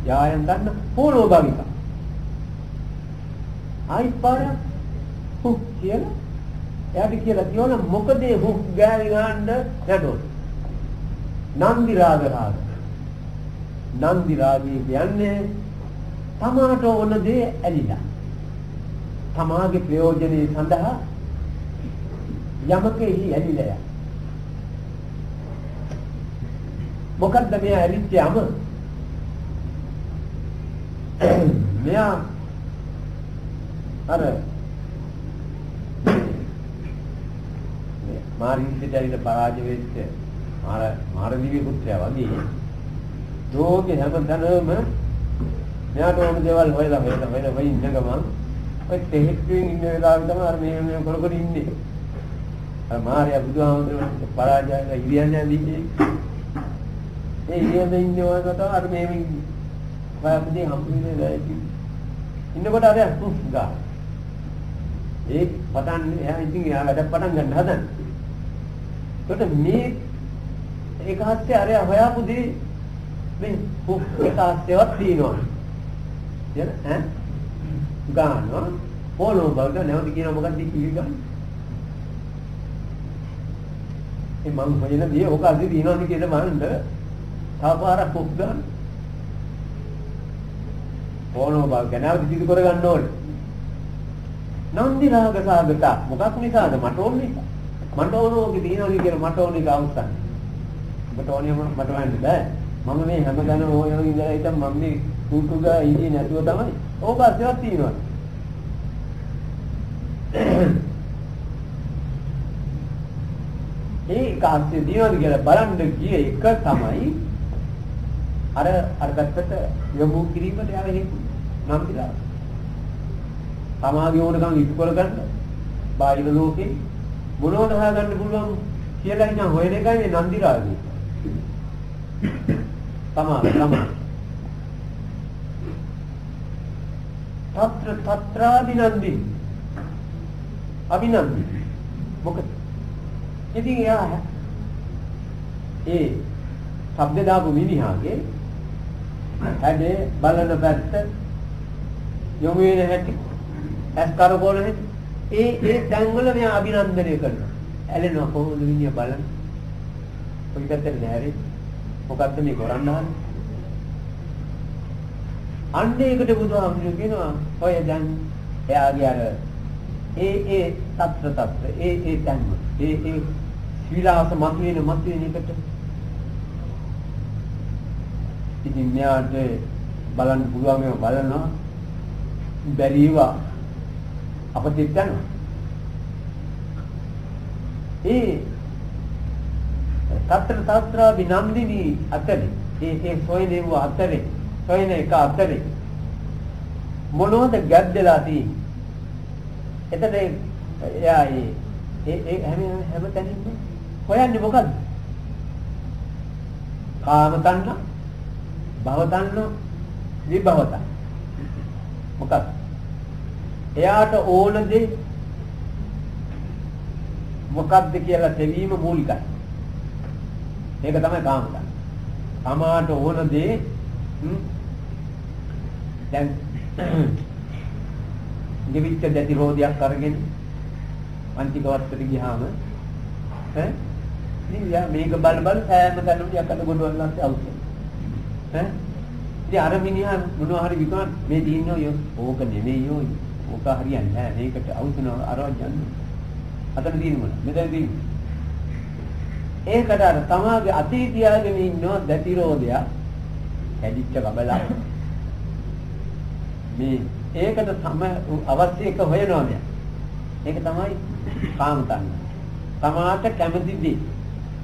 යායන් ගන්න පොළොව භවික. ආයි පාර කියලා එයාට කියලා කියවන මොකද හුක් ගෑවි ගන්න යනෝ. නන්දි රාග. නන්දි රාගය කියන්නේ තමාට ඕන දේ ඇලිලා. තමාගේ ප්‍රයෝජනෙ සඳහා යමකෙහි ඇලිලා යන. මොකද්ද මෙයා ඇලිච්චයම? මෙයා අර මාරින්සිට ඇවිල්ලා පරාජය වෙච්ච මාරදිවි පුත්‍රයා වගේ රෝගේ හැමතැනම මෙයාට ඕන දේවල් හොයලා ඉන්න ගමන් ඔය තෙහෙට්ටුවෙන් ඉන්න වෙලාවෙ තමයි අර මේ කොලකොල ඉන්නේ. අර මාර්යා බුදුහාමුදුරුවෝ පරාජයලා ඉරියන්නේ දීන්නේ. ඒ ඉරියන්නේ ඉන්නේ වගේ තමයි අර මේ වයම්දී හම්බුනේ නැහැ. ඉන්නකොට අර ගා. ඒ පටන් එයා ඉතින් එයා වැඩ පටන් ගන්න හදන. ඒකට මේ ඒක හස්සේ අර හොයාපු දේ මේ ඒක හස්සේවත් තියෙනවා. යන ඈ ගානවා පොළොව බලද නැවත කියනවා මොකක්ද කිව්වේ ගන්න. ඒ මං හොයන දේ ඔක අද දිනවද කියලා බලන්න තාපාරක් පොක් ගන්න. පොළොව බල ගැනව දිදි කර ගන්න ඕනේ. නන්දි රාග සාගත මොකක් නිසාද මට ඕනේ නිසා. මට ඕනෝගේ දිනවද කියලා මට ඕනේ ගාවුස්සන්. මට ඕනේ මට වන්නේ බෑ. මම මේ හැමදාම ඕන ඉඳලා ඉතින් මම මේ කුටුගා ඉන්නේ නැතුව තමයි. ඕක අස්සෙවත් තියෙනවා. ඒ කාස්සේ දිනවද කියලා බලන්න ගියේ එක තමයි අර පැත්තට යොමු කිරීමට යාවේ නම් දිලා. සමාගය ඕනකම් ඉටු කරගන්න බාහිර ලෝකේ මොනවද හොයාගන්න පුළුවන් කියලා ඉන්න හොයන එකයි මේ නන්දි රාගය. තමයි. තත්‍රාභිනන්දි. අභිනන්දි. මොකද? ඉතින් එයා ඒ ශබ්ද දාපු මිනිහාගේ හැඩේ බලන පැත්ත යොමු වෙන හැටි ඇස් කරකෝල හැටි ඒ තැන්වල මෙයා අභිනන්දනය කරනවා. ඇලෙනවා කොහොමද විඤ්ඤා බලන්න. ඔය පැත්තට නෑරේ. මොකද්ද මේ කරන්නේ? අන්නේකට බුදුහාමුදුරුවෝ කියනවා ඔය දැන් එයාගේ අර ඒ තත්ත්ව ඒ තැන්ව ඒ විලාස මතුවෙන එකට ඉතින් මෙයාට බලන්න පුළුවන් මේව බලනවා බැරිවා අපිට යනවා ඒ තත්ත්‍ර විනන්දිනී අතරේ ඒ සොයනේව අතරේ සොයන එක අතරේ මොනවද ගැද්දලා තියෙන්නේ එතන එයා ඒ හැම තැනින්ම හොයන්නේ මොකද්ද කාම තණ්හා භව තණ්හා විභව තණ්හා මොකක්ද එයාට ඕන දේ මොකක්ද කියලා තෙවීම මූලිකයි ඒක තමයි කාම තණ්හා තමාට ඕන දේ දැන් දෙවිච්ච දැටි රෝදියක් අරගෙන අන්තිකවත්තට ගියාම ඈ ඉතින් මේක බල සෑම තැනම යකට ගොඩවලත් අවුත් ඈ ඉතින් අර මිනිහා මොනවා හරි විකම මේ දින්නේ ඕක නෙමෙයි ඕක හරියන්නේ නැහැ මේකට අවුතුන අරවත් යන්නේ අතන දින්නේ මොන මෙතන දින්නේ ඒකට අර තමාගේ අතේ තියාගෙන ඉන්න දැටි රෝදයක් හැදිච්ච බබලා මේ ඒකට තම අවශ්‍ය එක හොයනවා මෙයා. ඒක තමයි කාම තණ්හා. තමාට කැමති දේ.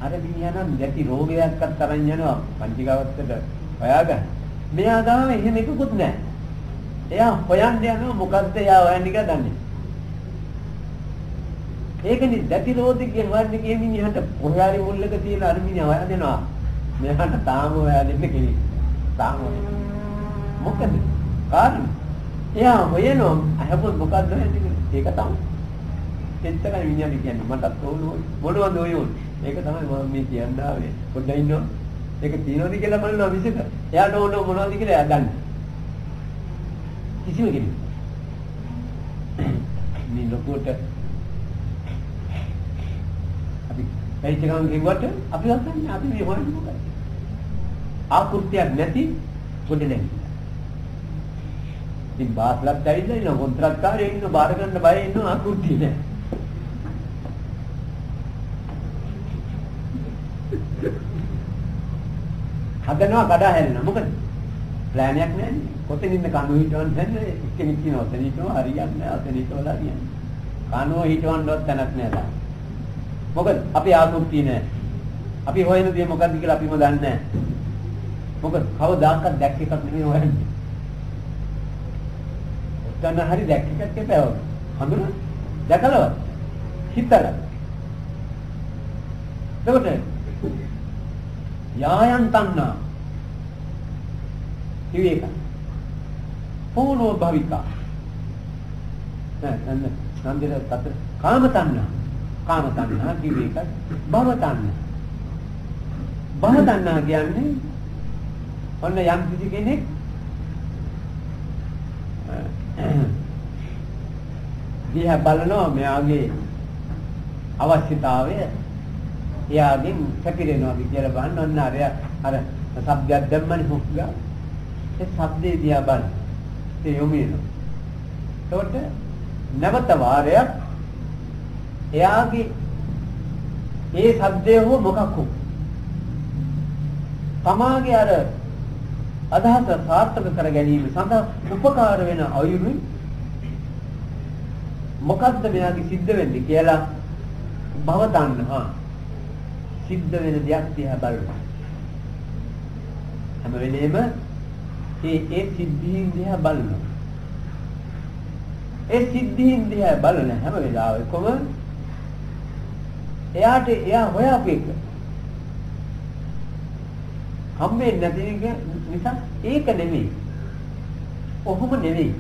අර මිනිහා නම් දැටි රෝගයක්වත් තරන් යනවා පංචිකාවත්තට හොයාගන්න. මෙයා ගාව එහෙම එකකුත් නැහැ. එයා හොයන්න යනවා මොකද්ද එයා හොයන්නේ කියලා දන්නේ. ඒකනේ දැටි රෝගිකේ හොයන්නේ කිය මිනිහට පොහාරි මුල්ලක තියෙන අර මිනිහා හොයා දෙනවා. මෙයාට තාම හොයා දෙන්න කෙනෙක්. තාම මොකද? කාරණා එයා හොයනවා අහපොත් මොකද්ද හොයන්නේ ඒක තමයි එච්චරයි විඤ්ඤාණය කියන්නේ මටත් ඕනෝයි මොනවද ඔයෝනේ ඒක තමයි මම මේ කියන්න ආවේ පොඩ්ඩක් ඉන්නවා ඒක තියනවද කියලා බලනවා විසිට එයාට ඕන මොනවද කියලා එයා දන්නේ කිසිම කෙනෙක් මේ ලොකුට ඇයිච්ච ගමන් කිව්වට අපි හොයන්නේ අපි මේ හොයන්නේ මොකක්ද? ආකෘතියක් නැති පොඩි නැති. ඉතින් බාස්ලත් ඇවිල්ලා ඉන්න කොන්ත්‍රාත්කාරයෙක් ඉන්න බාර ගන්න බය ඉන්න ආකෘතිය නෑ. හදනවා කඩා හැලෙනවා. මොකද? ප්ලෑන් එකක් නෑනේ. කොතනින්ද කණුව හිටවන්න හන්නේ? එක්කෙනෙක් කියනවා ඔතන හිටවම හරියන්නේ නෑ. ඔතන හිටවලා හරියන්නේ. කණුව හිටවන්නවත් තැනක් නෑ තාම. මොකද? අපි ආකෘතිය නෑ. අපි හොයන දේ මොකද්ද කියලා අපිම දන්නේ නෑ. මොකද? කවදාකවත් දැක්ක එකක් නෙමෙයි හොයන්නේ. ඔතන හරි දැක්ක එකක් එපා. හඳුන? දැකලවත්? හිතලා. එතකොට යායන් තණ්හා කිව්වේ ඒක. පොනෝ භවිකා. නන්දේ තත් කාම තණ්හා කිව්වේ ඒක. භව තණ්හා. භව තණ්හා කියන්නේ ඔන්න යම් කිසි කෙනෙක් දිහා බලනවා මෙයාගේ අවශ්‍යතාවය එයාගෙන් කැපිරෙනවා කියලා බලන්න ඔන්න අර ශබ්දයක් දැම්මනේ හුස්ගා ඒ ශබ්දේ දිහා බලන්න ඒ යොමු වෙනවා එතකොට නැවත වාරයක් එයාගේ ඒ ශබ්දය හෝ මොකක් හෝ තමාගේ අර අදහස සාර්ථක කර ගැනීම සඳහා උපකාර වෙන අයුරින් මොකද්ද මෙයාගේ සිද්ධ වෙන්නේ කියලා භව තණ්හා සිද්ධ වෙන දෙයක් දිහා බලනවා හැම වෙලේම ඒ සිද්ධීන් දිහා බලනවා ඒ සිද්ධීන් දිහා බලන හැම වෙලාවෙකම එයා හොයාපු එක හම්බෙන්නේ නැති නිසා ඒක නෙමෙයි. ඔහොම නෙමෙයි.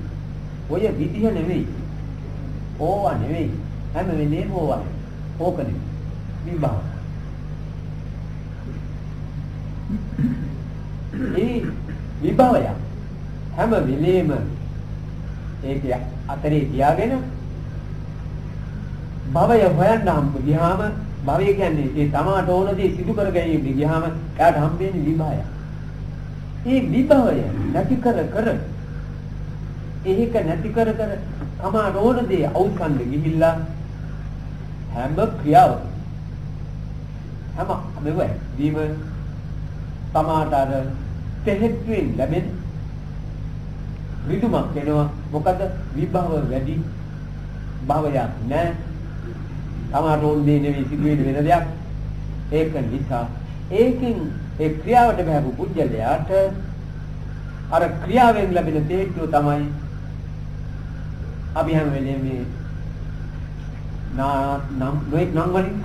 ඔය විදිහ නෙමෙයි. ඕවා නෙමෙයි. හැම වෙලේම ඕවා. ඕක නෙමෙයි. විභව. ඒ විභවය හැම වෙලේම ඒක අතරේ තියාගෙන භවය හොයන්න හම්බ ගියාම භවය කියන්නේ ඒ තමාට ඕන දේ සිදු කර ගැනීම ගියාම එයාට හම්බෙන්නේ විභවය. ඒ විභවය නැති කර ඒක නැති කර තමාට ඕන දේ අවසන් ගිහිල්ලා හැම ක්‍රියාව හැම මෙවැදීම තමාට අර තෙහෙත්වෙන් ලැබෙන ඍතුමක් වෙනවා. මොකද විභව වැඩි භවයක් නැහැ. තමාට ඕන දේ නෙවෙයි සිදුවෙන වෙන දෙයක්. ඒක නිසා ඒකෙන් ඒ ක්‍රියාවට බහපු පුජ්‍යලයාට අර ක්‍රියාවෙන් ලැබෙන තේට්ටුව තමයි අපි හැම වෙලේම මේ නම් වලින්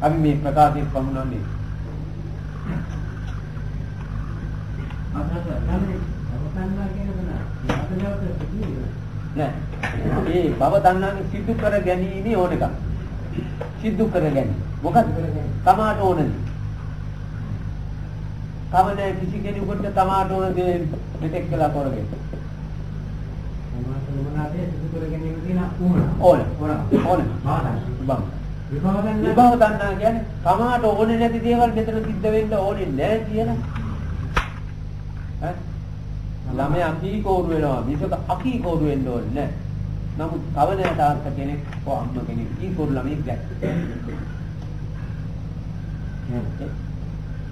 අපි මේ ප්‍රකාශයෙන් පමුණන්නේ. නෑ ඒ භව තණ්හාවෙන් සිද්ධ කර ගැනීම ඕන එකක්. සිද්ධ කර ගැනීම. මොකක්ද තමාට ඕනද? තමනේ කිසි කෙනෙකුට තමාට ඕන දේ මෙතෙක් කළා කරගෙන. මොනවාද සිද්ධ කර ගැනීම කියන ඕන. විභව තණ්හා කියන්නේ තමාට ඕනේ නැති දේවල් මෙතන සිද්ධ වෙන්න ඕනේ නැහැ කියලා. ළමයා කීකෝරු වෙනවා මිසක අකීකෝරු වෙන්න ඕනේ නැහැ. නමුත් කවදාද තාත්තා කෙනෙක් හෝ අම්මා කෙනෙක් කීකෝරු ළමයෙක් දැක්කේ.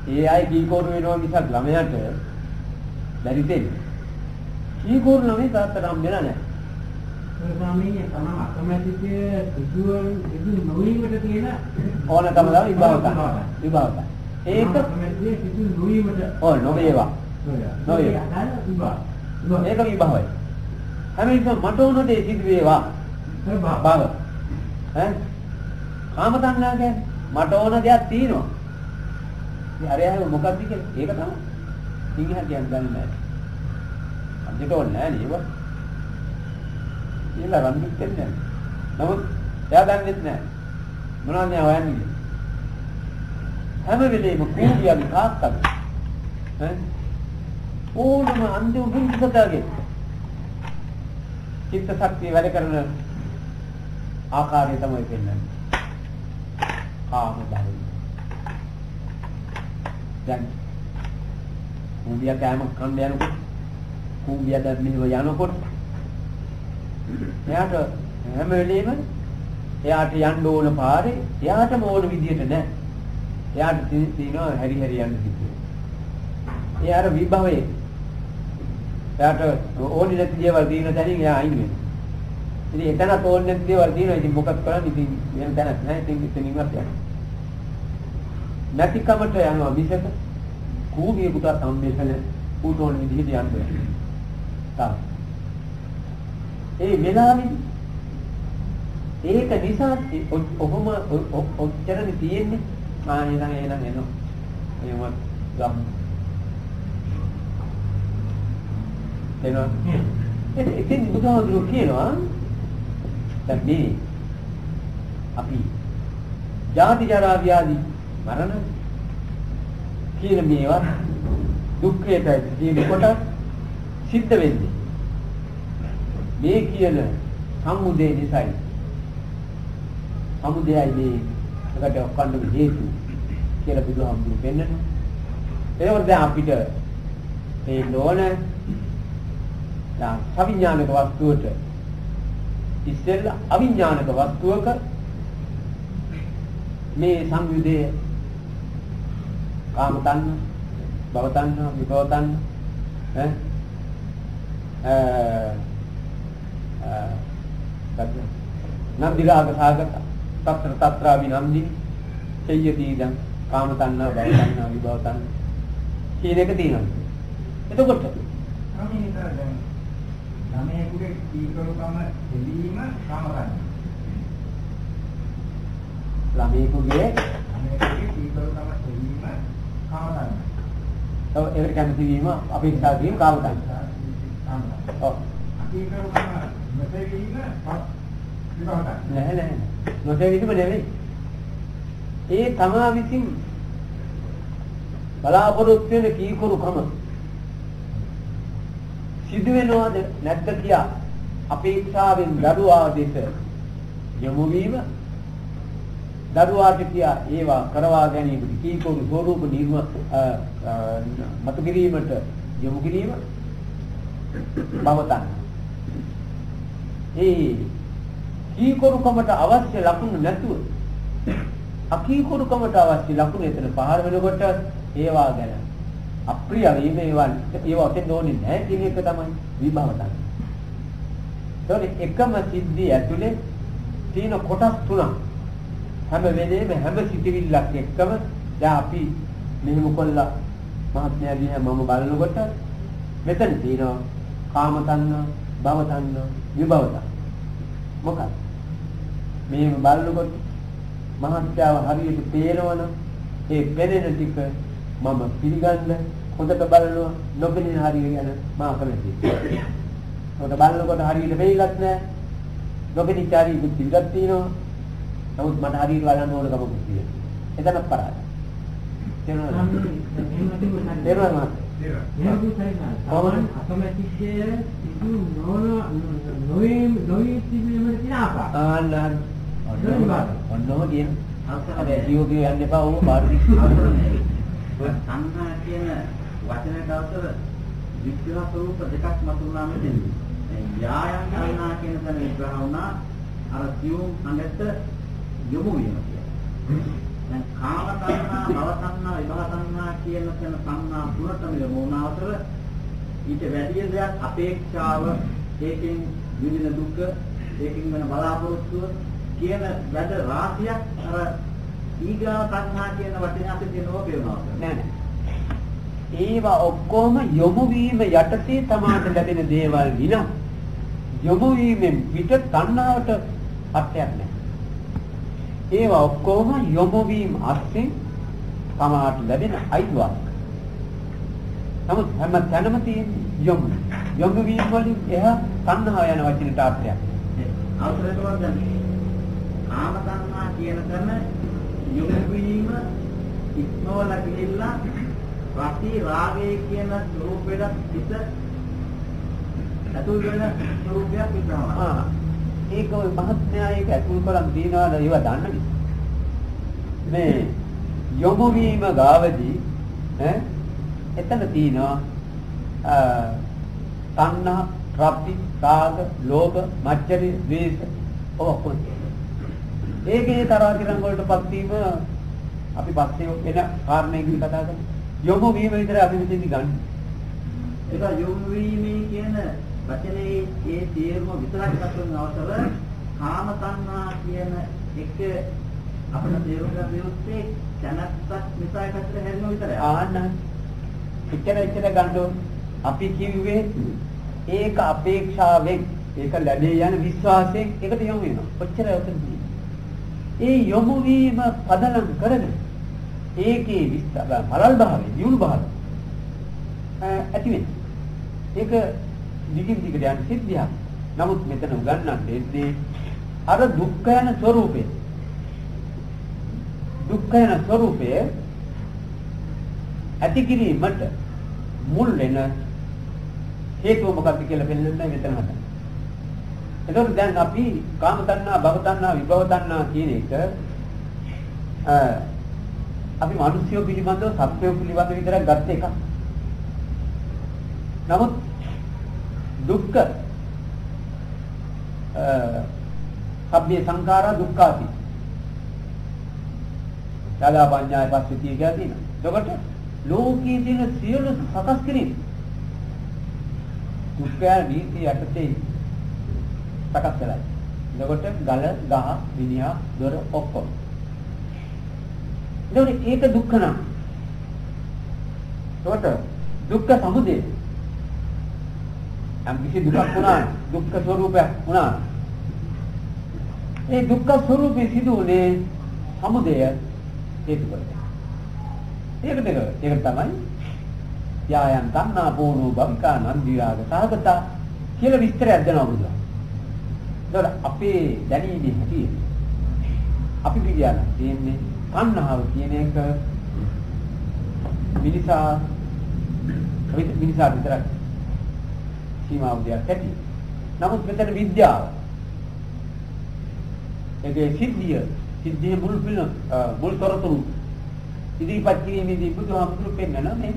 ඒ අය කීකෝරු වෙනවා මිසක් ළමයාට බැරි දෙන්නේ. කීකෝරු ළමයි තාත්තට හම්බෙලා නැහැ. ඒ ස්වාමීන් තමයි අකමැතිකේ සිදු නොවීමට තියෙන ඕනකම තමයි විභාග. ඒක අකමැතිකේ සිදු නොවීමට නොවේවා. ඒක විභවයි. හැමවිටම මට ඕන දේ සිදු වේවා. භව. කාම තණ්හා කියන්නේ මට ඕන දෙයක් තියෙනවා. ඉතින් අරයා මොකක්ද කියන්නේ? ඒක තමයි. ඉංග්‍රීසි කියන්නේ දන්නේ නැහැ. අන්තිමට ඕනේ නැහැ නේද? ඊළඟ රන්දිත් දෙන්නේ නැහැ. නමුත් එයා දන්නේ නැහැ. මොනවද මේ හොයන්නේ? හැම වෙලේම කූඩියගේ තාත්තද? ඕනම අන්තිම බුද්ධිසතගේ චිත්ත ශක්තිය වැඩ කරන ආකාරය තමයි පෙන්වන්නේ. කාම ධර්ම. දැන් කුඹිය කෑම කන්න යනකොට කුඹිය දැම්මිව යනකොට එයාට හැම වෙලෙම එයාට යන්න ඕන පාරේ එයාටම ඕන විදියට නෑ. එයාට තියෙනවා හැරි හැරි යන්න සිද්ධ. එයාට විභවයේ එයාට ඕනි නැති දේවල් දින තැනින් එයා අයින් වෙනවා. ඉතින් එතනත් ඕනි නැති දේවල් දිනවා. ඉතින් මොකක් කරන්නේ? ඉතින් වෙන තැනක් නෑ. ඉතින් එතනින්වත් යනවා. නැතිකමට යනවා මිසක කූවියකට සම්මේෂන ඌට ඕන විදිහට යන්න බෑ. තාම ඒ වෙලාවෙදි ඒක නිසා ඔහොම ඔච්චරනේ තියෙන්නේ. එහෙනම් එනවා. එහෙම ගම් එනවා. ඉතින් බුදුහාමුදුරුවෝ කියනවා දැන් මේ අපි ජාති ජරා ව්‍යාධි මරණ කියන මේවා දුක්ඛයට ජීවිතකොට සිද්ධ වෙන්නේ මේ කියන සමුදේ නිසායි. සමුදයයි මේකට ඔක්කොම හේතු කියලා බුදුහාමුදුරුවෝ පෙන්නනවා. ඒකවල දැන් අපිට මේ නෝන අවිඥානික වස්තුවට ඉස්සෙල්ලා අවිඥානික වස්තුවක මේ සංයුදේ කාම තණ්හ, භව තණ්හ, විභව තණ්හ නන්දිරාග සාගත తත්‍ර తත්‍රා විනන්දි චයති දං කාම තණ්හ, භව තණ්හ, විභව තණ්හ කියන එක තියෙනවා. එතකොට ළමයෙකුගේ කීකරුකම දෙලීම කාමරයි. ළමයෙකුගේ කීකරුකම දෙලීම කාමරයි. ඔව් ඒක කැමති වීම අපේක්ෂා වීම කාමරයි. ඔව් කීකරුකම නොසෙවීම විභවයි. නෑ නොසෙවීම නෙවෙයි. ඒ තමා විසින් බලාපොරොත්තු වෙන කීකරුකම සිදු වෙනවද නැද්ද කියා අපේක්ෂාවෙන් දරුවා දෙස යොමු වීම දරුවාට කියා ඒවා කරවා ගැනීමට කීකරු ස්වරූප මතු කිරීමට යොමු කිරීම බවතන. ඒ කීකරුකමට අවශ්‍ය ලකුණු නැතුව අකීකරුකමට අවශ්‍ය ලකුණු එතන පහළ වෙනකොට ඒවා ගැන අප්‍රිය වීම ඒවට ඕනේ නැහැ කියන එක තමයි විභව තණ්හ. ඒතකොට එකම සිද්ධිය ඇතුලේ තියෙන කොටස් තුනක් හැම වෙලේම හැම සිතිවිල්ලක් එක්කම දැන් අපි මෙහෙම කොල්ලා මහත්මයා දිහා මම බලනකොට මෙතන තියෙනවා කාම තණ්හ, භව තණ්හ, විභව තණ්හ. මොකක්ද? මෙහෙම බලනකොට මහත්යාව හරියට පේනවනම් ඒ පෙනෙන ටික මම පිළිගන්න හොඳට බලනවා නොපෙනෙන හරිය ගැන මා කැමතියි. හොඳ බලනකොට හරියට වෙයිලත් නැහැ. නොපෙනිච්ච හරිය පිළිගත් තියෙනවා. නමුත් මට හරියට බලන්න ඕන කමකුත් තියෙනවා. එතන පරාද. තේරුණාද? තේරුණාද? අකමැතිකයේ සිදු නොවේ තිබීමේ තිනාපා. ඔන්නෝ කියන අර ජීවකේ යන්න එපා ඕක බාරදි. සංඝා කියන වචනයට අවසර විග්‍රහ ස්වරූප දෙකක් මතුවලා මෙතෙන්දී. යායන් සංඝා කියන තැන විග්‍රහ වුණා අර සියුම් හඬට යොමු වීම කියලා. දැන් කාම සංඥා, භව සංඥා, විභව සංඥා කියන තැන සංඥා තුනටම යොමු වුණා අතර ඊට වැඩි දෙයක් අපේක්ෂාව, ඒකෙන් විඳින දුක, ඒකෙන් වෙන බලාපොරොත්තුව කියන වැඩ රාශියක් අර ඊගාව සංඥා කියන වචනේ අපිට දෙනව පේනවා. නෑ. ඒවා ඔක්කොම යොමු වීම යටතේ තමාට ලැබෙන දේවල් විනා යොමු වීමෙන් පිට තණ්හාවට අත්‍යක් නෑ. ඒවා ඔක්කොම යොමු වීම අස්සේ තමාට ලැබෙන අයිතිවක්. නමුත් හැම තැනම තියෙන යොමු වීම වලින් එහා තණ්හාව යන වචනට අර්ථයක්. අවසරයට වදන් කාම තණ්හා කියන තැන යොමු වීම ඉක්මවලා ගිහිල්ලා රති රාගය කියන රූපෙට පිට අතුල් වෙන රූපයක් විතරයි. ඒක ඔය මහත්මයා ඒක අතුල් කරන් දිනවද ඒව දන්නද? මේ යොමු වීම ගාවදී එතන තියෙනවා තණ්හා, රාප්ති, රාග, ලෝභ, මච්චරි, ද්වේෂ ඔක්කොම. ඒකේ තරහිරන් වලටපත් වීම අපි පස්සේ වෙන කාරණයකින් කතා කරමු. යොමු වීම විතර අපි මෙතෙන්දි ගන්න. ඒක යොමු වීමේ කියන වචනේ ඒ තේරුම විතරක් ගන්න අවසර කාම තණ්හා කියන එක අපිට තේරුම් ගන්න යුත්තේ දැනත්තක් නිසා එකතර හැරෙන විතරයි. ආන්න. එච්චර ගන්න අපි කිව්වේ ඒක අපේක්ෂාවෙන් ඒක ලැබේ යන විශ්වාසයෙන් ඒකට යොමු වෙනවා. ඔච්චරයි උතන තියෙන්නේ. ඒ යොමු වීම පදනම් කරගෙන ඒකේ විස්තර බලල් භාවය, දියුණු භාවය ඇති වෙන්නේ. ඒක දිගින් දිගට යන සිද්ධියක්. නමුත් මෙතන උගන්වන්නේ අර දුක්ඛ යන ස්වરૂපය. දුක්ඛ යන ස්වરૂපය ඇති කිරීමට මුල් වෙන හේතුව මොකක්ද කියලා පෙන්නන්නයි මෙතන හදන්නේ. එතකොට දැන් අපි කාම තණ්හා, භව තණ්හා, විභව තණ්හා කියන එක අපි මිනිස්සු පිළිබඳව, සත්වයෝ පිළිබඳව විතරක් ගත්ත එකක්. නමුත් දුක්ඛ සබ්බේ සංඛාරා දුක්ඛාති. සදා පඤ්ඤාය පස්සේ කියලා තියෙනවා. එතකොට ලෝකයේ තියෙන සියලු සකස් කිරීම දුක්ඛ නීති යටතේ සකස් කරලා. එතකොට ගල, ගහ, විනියා, දොර ඔක්කොම. එතකොට ඒක දුක්ඛ නම්. එතකොට දුක්ඛ සමුදය. අම් කිසි දුකක් වුණා, දුක්ඛ ස්වરૂපයක් වුණා. ඒ දුක්ඛ ස්වરૂපේ සිදුවන්නේ සමුදය හේතු කරගෙන. ඒක තමයි යායන් තණ්හා පෝනෝ භවිකා නන්දිරාග සාගත කියලා විස්තරයක් දෙනවා බුදුහාම. ඒතර අපේ දැනීමේ හැටියට අපි කියන තියෙන්නේ තණ්හාව කියන එක මිනිසා විතරක් සීමාවදියක් ඇති. නමුත් මෙතන විද්‍යාව ඒකේ සිද්ධිය මුල් තොරතුරු ඉදිරිපත් කිරීමේදී බුදුහාමුදුරු පෙන්නන මේ.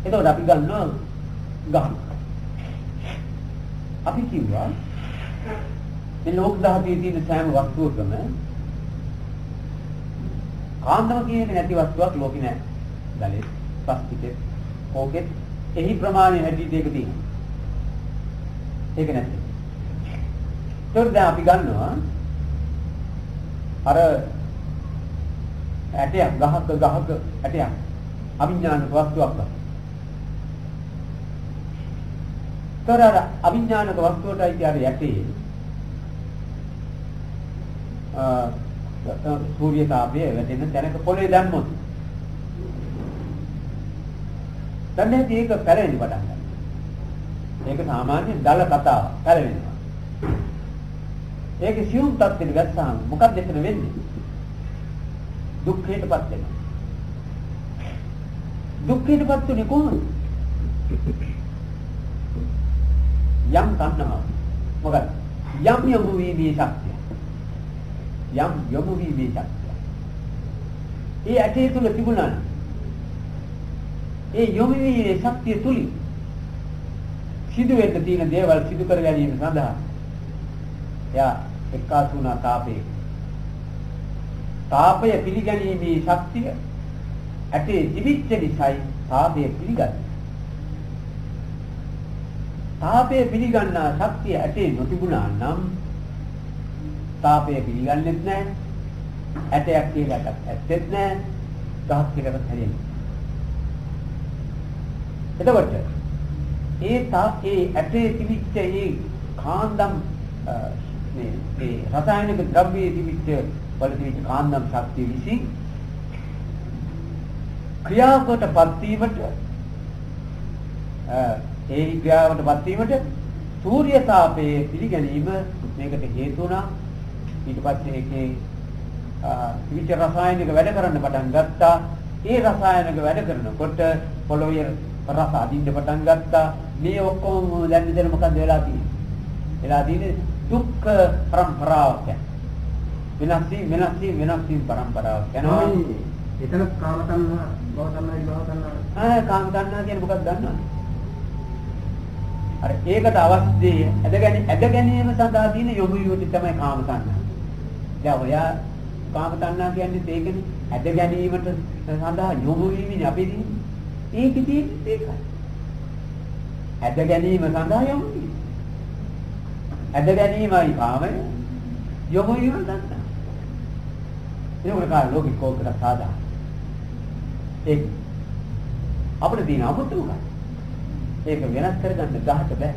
එතකොට අපි ගන්නවා ගහ. අපි කිව්වා මේ ලෝක ධාතුවේ තියෙන සෑම වස්තුවකම කාන්දම කියන්නේ නැති වස්තුවක් ලෝකේ නැහැ. ගලේ, ප්ලාස්ටිකේ, කෝකෙත් එහි ප්‍රමාණය හැටියට ඒක තියෙනවා. ඒක නැති. ඒකට දැන් අපි ගන්නවා අර ඇටයක් ගහක ඇටයක් අවිඥානික වස්තුවක් වගේ. තර අවිඥානික වස්තුවටයි කියන්නේ ඇටේ සූර්ය තාපයේ වැටෙන තැනක පොළේ දැම්මොත් දැන් මේක පැලෙන්න පටන් ගන්නවා. ඒක සාමාන්‍ය දල කතාව පැලෙනවා. ඒකේ සියුම් තත්ත්වෙට ගත්තාම මොකක්ද එතන වෙන්නේ? දුක්ඛයටපත් වෙනවා. දුක්ඛයටපත් වෙන්නේ කොහොමද? යම් තණ්හාව. මොකද යම් යොමු වීමේ ශක්තිය. යම් යොමු වීමේ ශක්තිය. ඒ ඇටේ තුල තිබුණා. ඒ යොමු වීමේ ශක්තිය තුලින් සිදු වෙන්න තියෙන දේවල් සිදු කර ගැනීම සඳහා එයා එක්කාසු වුණා තාපේ. තාපය පිළිගැනීමේ ශක්තිය ඇටේ තිබිච්ච නිසායි තාපය පිළිගන්නේ. තාපය පිළිගන්නා ශක්තිය ඇටේ නොතිබුණා නම් තාපය පිළිගන්නෙත් නැහැ. ඇටයක් කියලාට ඇත්තෙත් නැහැ. ගහක් කියලාට හැදෙන්නේ. එතකොට ඒ ඇටේ තිබිච්ච ඒ කාන්දම් මේ රසායනික ද්‍රව්‍යයේ තිබිච්ච වල තිබිච්ච කාන්දම් ශක්තිය විසින් ක්‍රියාවකටපත් වීමට ඒ ක්‍රියාවකටපත් වීමට සූර්ය තාපයේ පිළිගැනීම මේකට හේතු වුණා. ඊට පස්සේ ඒකේ තිබිච්ච රසායනික වැඩ කරන්න පටන් ගත්තා. ඒ රසායනික වැඩ කරනකොට පොළොවේ රස අදින්න පටන් ගත්තා. මේ ඔක්කොම දැන් මෙතන මොකද වෙලා තියෙන්නේ? වෙලා තියෙන්නේ දුක්ඛ පරම්පරාවක්. වෙනස් වීම පරම්පරාවක් යනවා. එතන කාම තණ්හා, භව තණ්හා, විභව තණ්හා. කාම තණ්හා කියන්නේ මොකක්ද දන්නවද? අර ඒකට අවශ්‍ය ඇද ගැනීම සඳහා තියෙන යොමු යොටි තමයි කාම තණ්හා. දැන් ඔයා කාම තණ්හා කියන්නේ ඒකනේ. ඇද ගැනීමට සඳහා යොමු වීමනේ අපි දින්නේ. ඒකේ තියෙන්නේ ඒකයි. ඇද ගැනීම සඳහා යොමු වීම. ඇද ගැනීමයි කාමය, යොමු වීම තණ්හා. ඒක කාල ලෝකිකෝකට සාදා. ඒක අපිට තියෙන අමුතුකම. ඒක වෙනස් කරගන්න ගහට බෑ.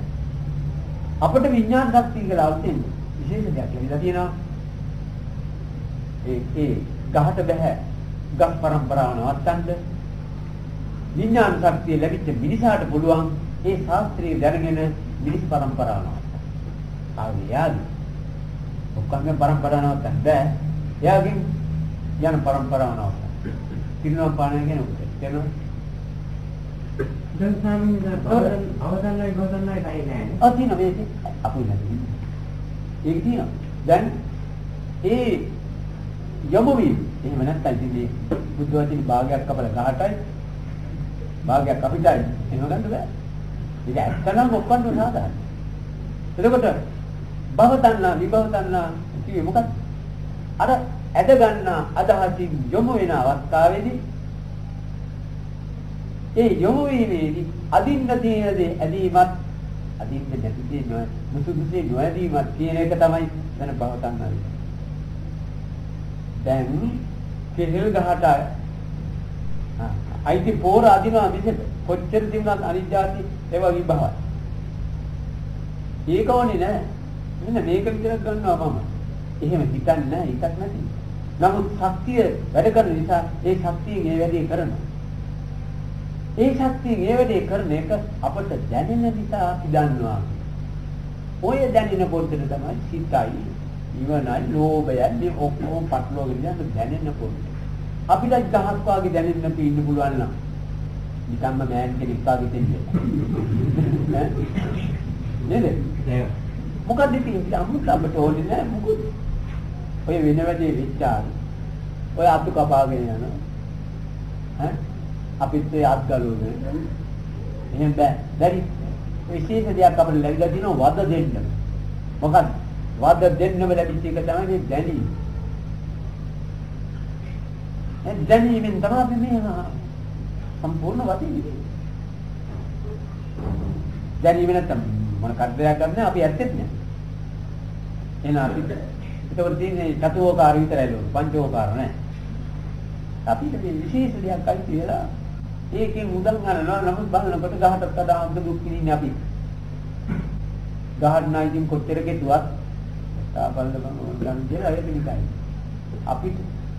අපිට විඥාන ශක්තිය කියලා අවුෙන් විශේෂ දෙයක් ලැබිලා තියෙනවා. ඒ ගහට බෑ. ගස් පරම්පරාව නවත්තන්න විඥාන ශක්තිය ලැබිච්ච මිනිසාට පුළුවන් ඒ ශාස්ත්‍රීය දැනගෙන මිනිස් පරම්පරාව නවත්තන්න. ආවියාදි. ඔක්කොම පරම්පරාව නවත්තන්න බෑ. එයාගෙන් යන පරම්පරාව නවත්තන්න. කිරිනවා පානය කියන උත්තර. තේරෙනවද? දැන් සාමිනේ අවසන්ලයි ගොතන්නයි කයි නෑනේ. තියෙන මේක අපුයි නැති. ඒක තියෙනවා. දැන් ඒ යොමු වීම එහෙම නැත්නම් ඉතින් බුද්ධ වචනේ භාගයක් අපල 18යි භාගයක් අපිටයි එහෙම ගන්න බෑ. ඒක ඇත්තනම් ඔක්කොම සාධාරණයි. එතකොට භව තණ්හා විභව තණ්හා කියේ මොකක්ද? අර ඇද ගන්න අදහසින් යොමු වෙන අවස්ථාවේදී ඒ යොමු වීමේදී අදින්න තියෙන දේ ඇදීමත් අදින්න නැති දේ මුසුමුසේ නොඇදීමත් කියන එක තමයි දැන් භව තණ්හා වෙන්නේ. දැන් කෙහෙල් ගහට අයිති පෝර අදිනවා මිසක කොච්චර දිනුනත් අනිත් જાති ඒවා විභවයි. ඒක ඕනේ නෑ. මෙන්න මේක විතරක් ගන්නවා මම. එහෙම හිතන්නේ නෑ හිතක් නැති. නමුත් ශක්තිය වැඩ කරන නිසා ඒ ශක්තියෙන් ඒ වැඩේ කරනවා. ඒ ශක්තියෙන් ඒ වැඩේ කරන එක අපට දැනෙන නිසා අපි දන්නවා. ඔය දැනෙන පොතේ තමයි සිතයි, ඉවනයි, ලෝභයයි මේ ඔක්කොම පටලවාගෙන යන දැනෙන පොතේ. අපිට ගහක් වාගේ දැනෙන්න තියෙන්න පුළුවන් නම් නිකම්ම මෑන් කෙනෙක් වාගේ දෙන්නේ. නේද? මොකද ඉතින් අමුත් අපට ඕනේ නෑ මොකද? ඔය වෙන වැඩේ වෙච්චාද? ඔය අතු කපාගෙන යනවා. ඈ අපිත් ඒ අත් ගලවගෙන එහෙම බෑ. බැරි විශේෂ දෙයක් අපිට ලැබිලා තියෙනවා වද දෙන්න. මොකද වද දෙන්නම ලැබිච්ච එක තමයි මේ දැනීම. ඒ දැනීමෙන් තමයි මේ සම්පූර්ණ වදින්නේ. දැනීම නැත්තම් මොන කරදරයක් ගන්න අපි ඇත්තෙත් නෑ. එහෙනම් අපිට ඒකවල තියෙන්නේ චතුෝකාර විතරයි ලෝක පංචෝකාර නෑ. අපිට මේ විශේෂ දෙයක් අයි කියලා ඒකෙන් උදන් ගන්නවා නමුත් බලනකොට ගහට කඩාම දුක් විඳින්නේ අපි. ගහට නැයින් කොච්චර කෙටුවත් තාපල්ල ගන්න කියලා ඒක නිකයි. අපිට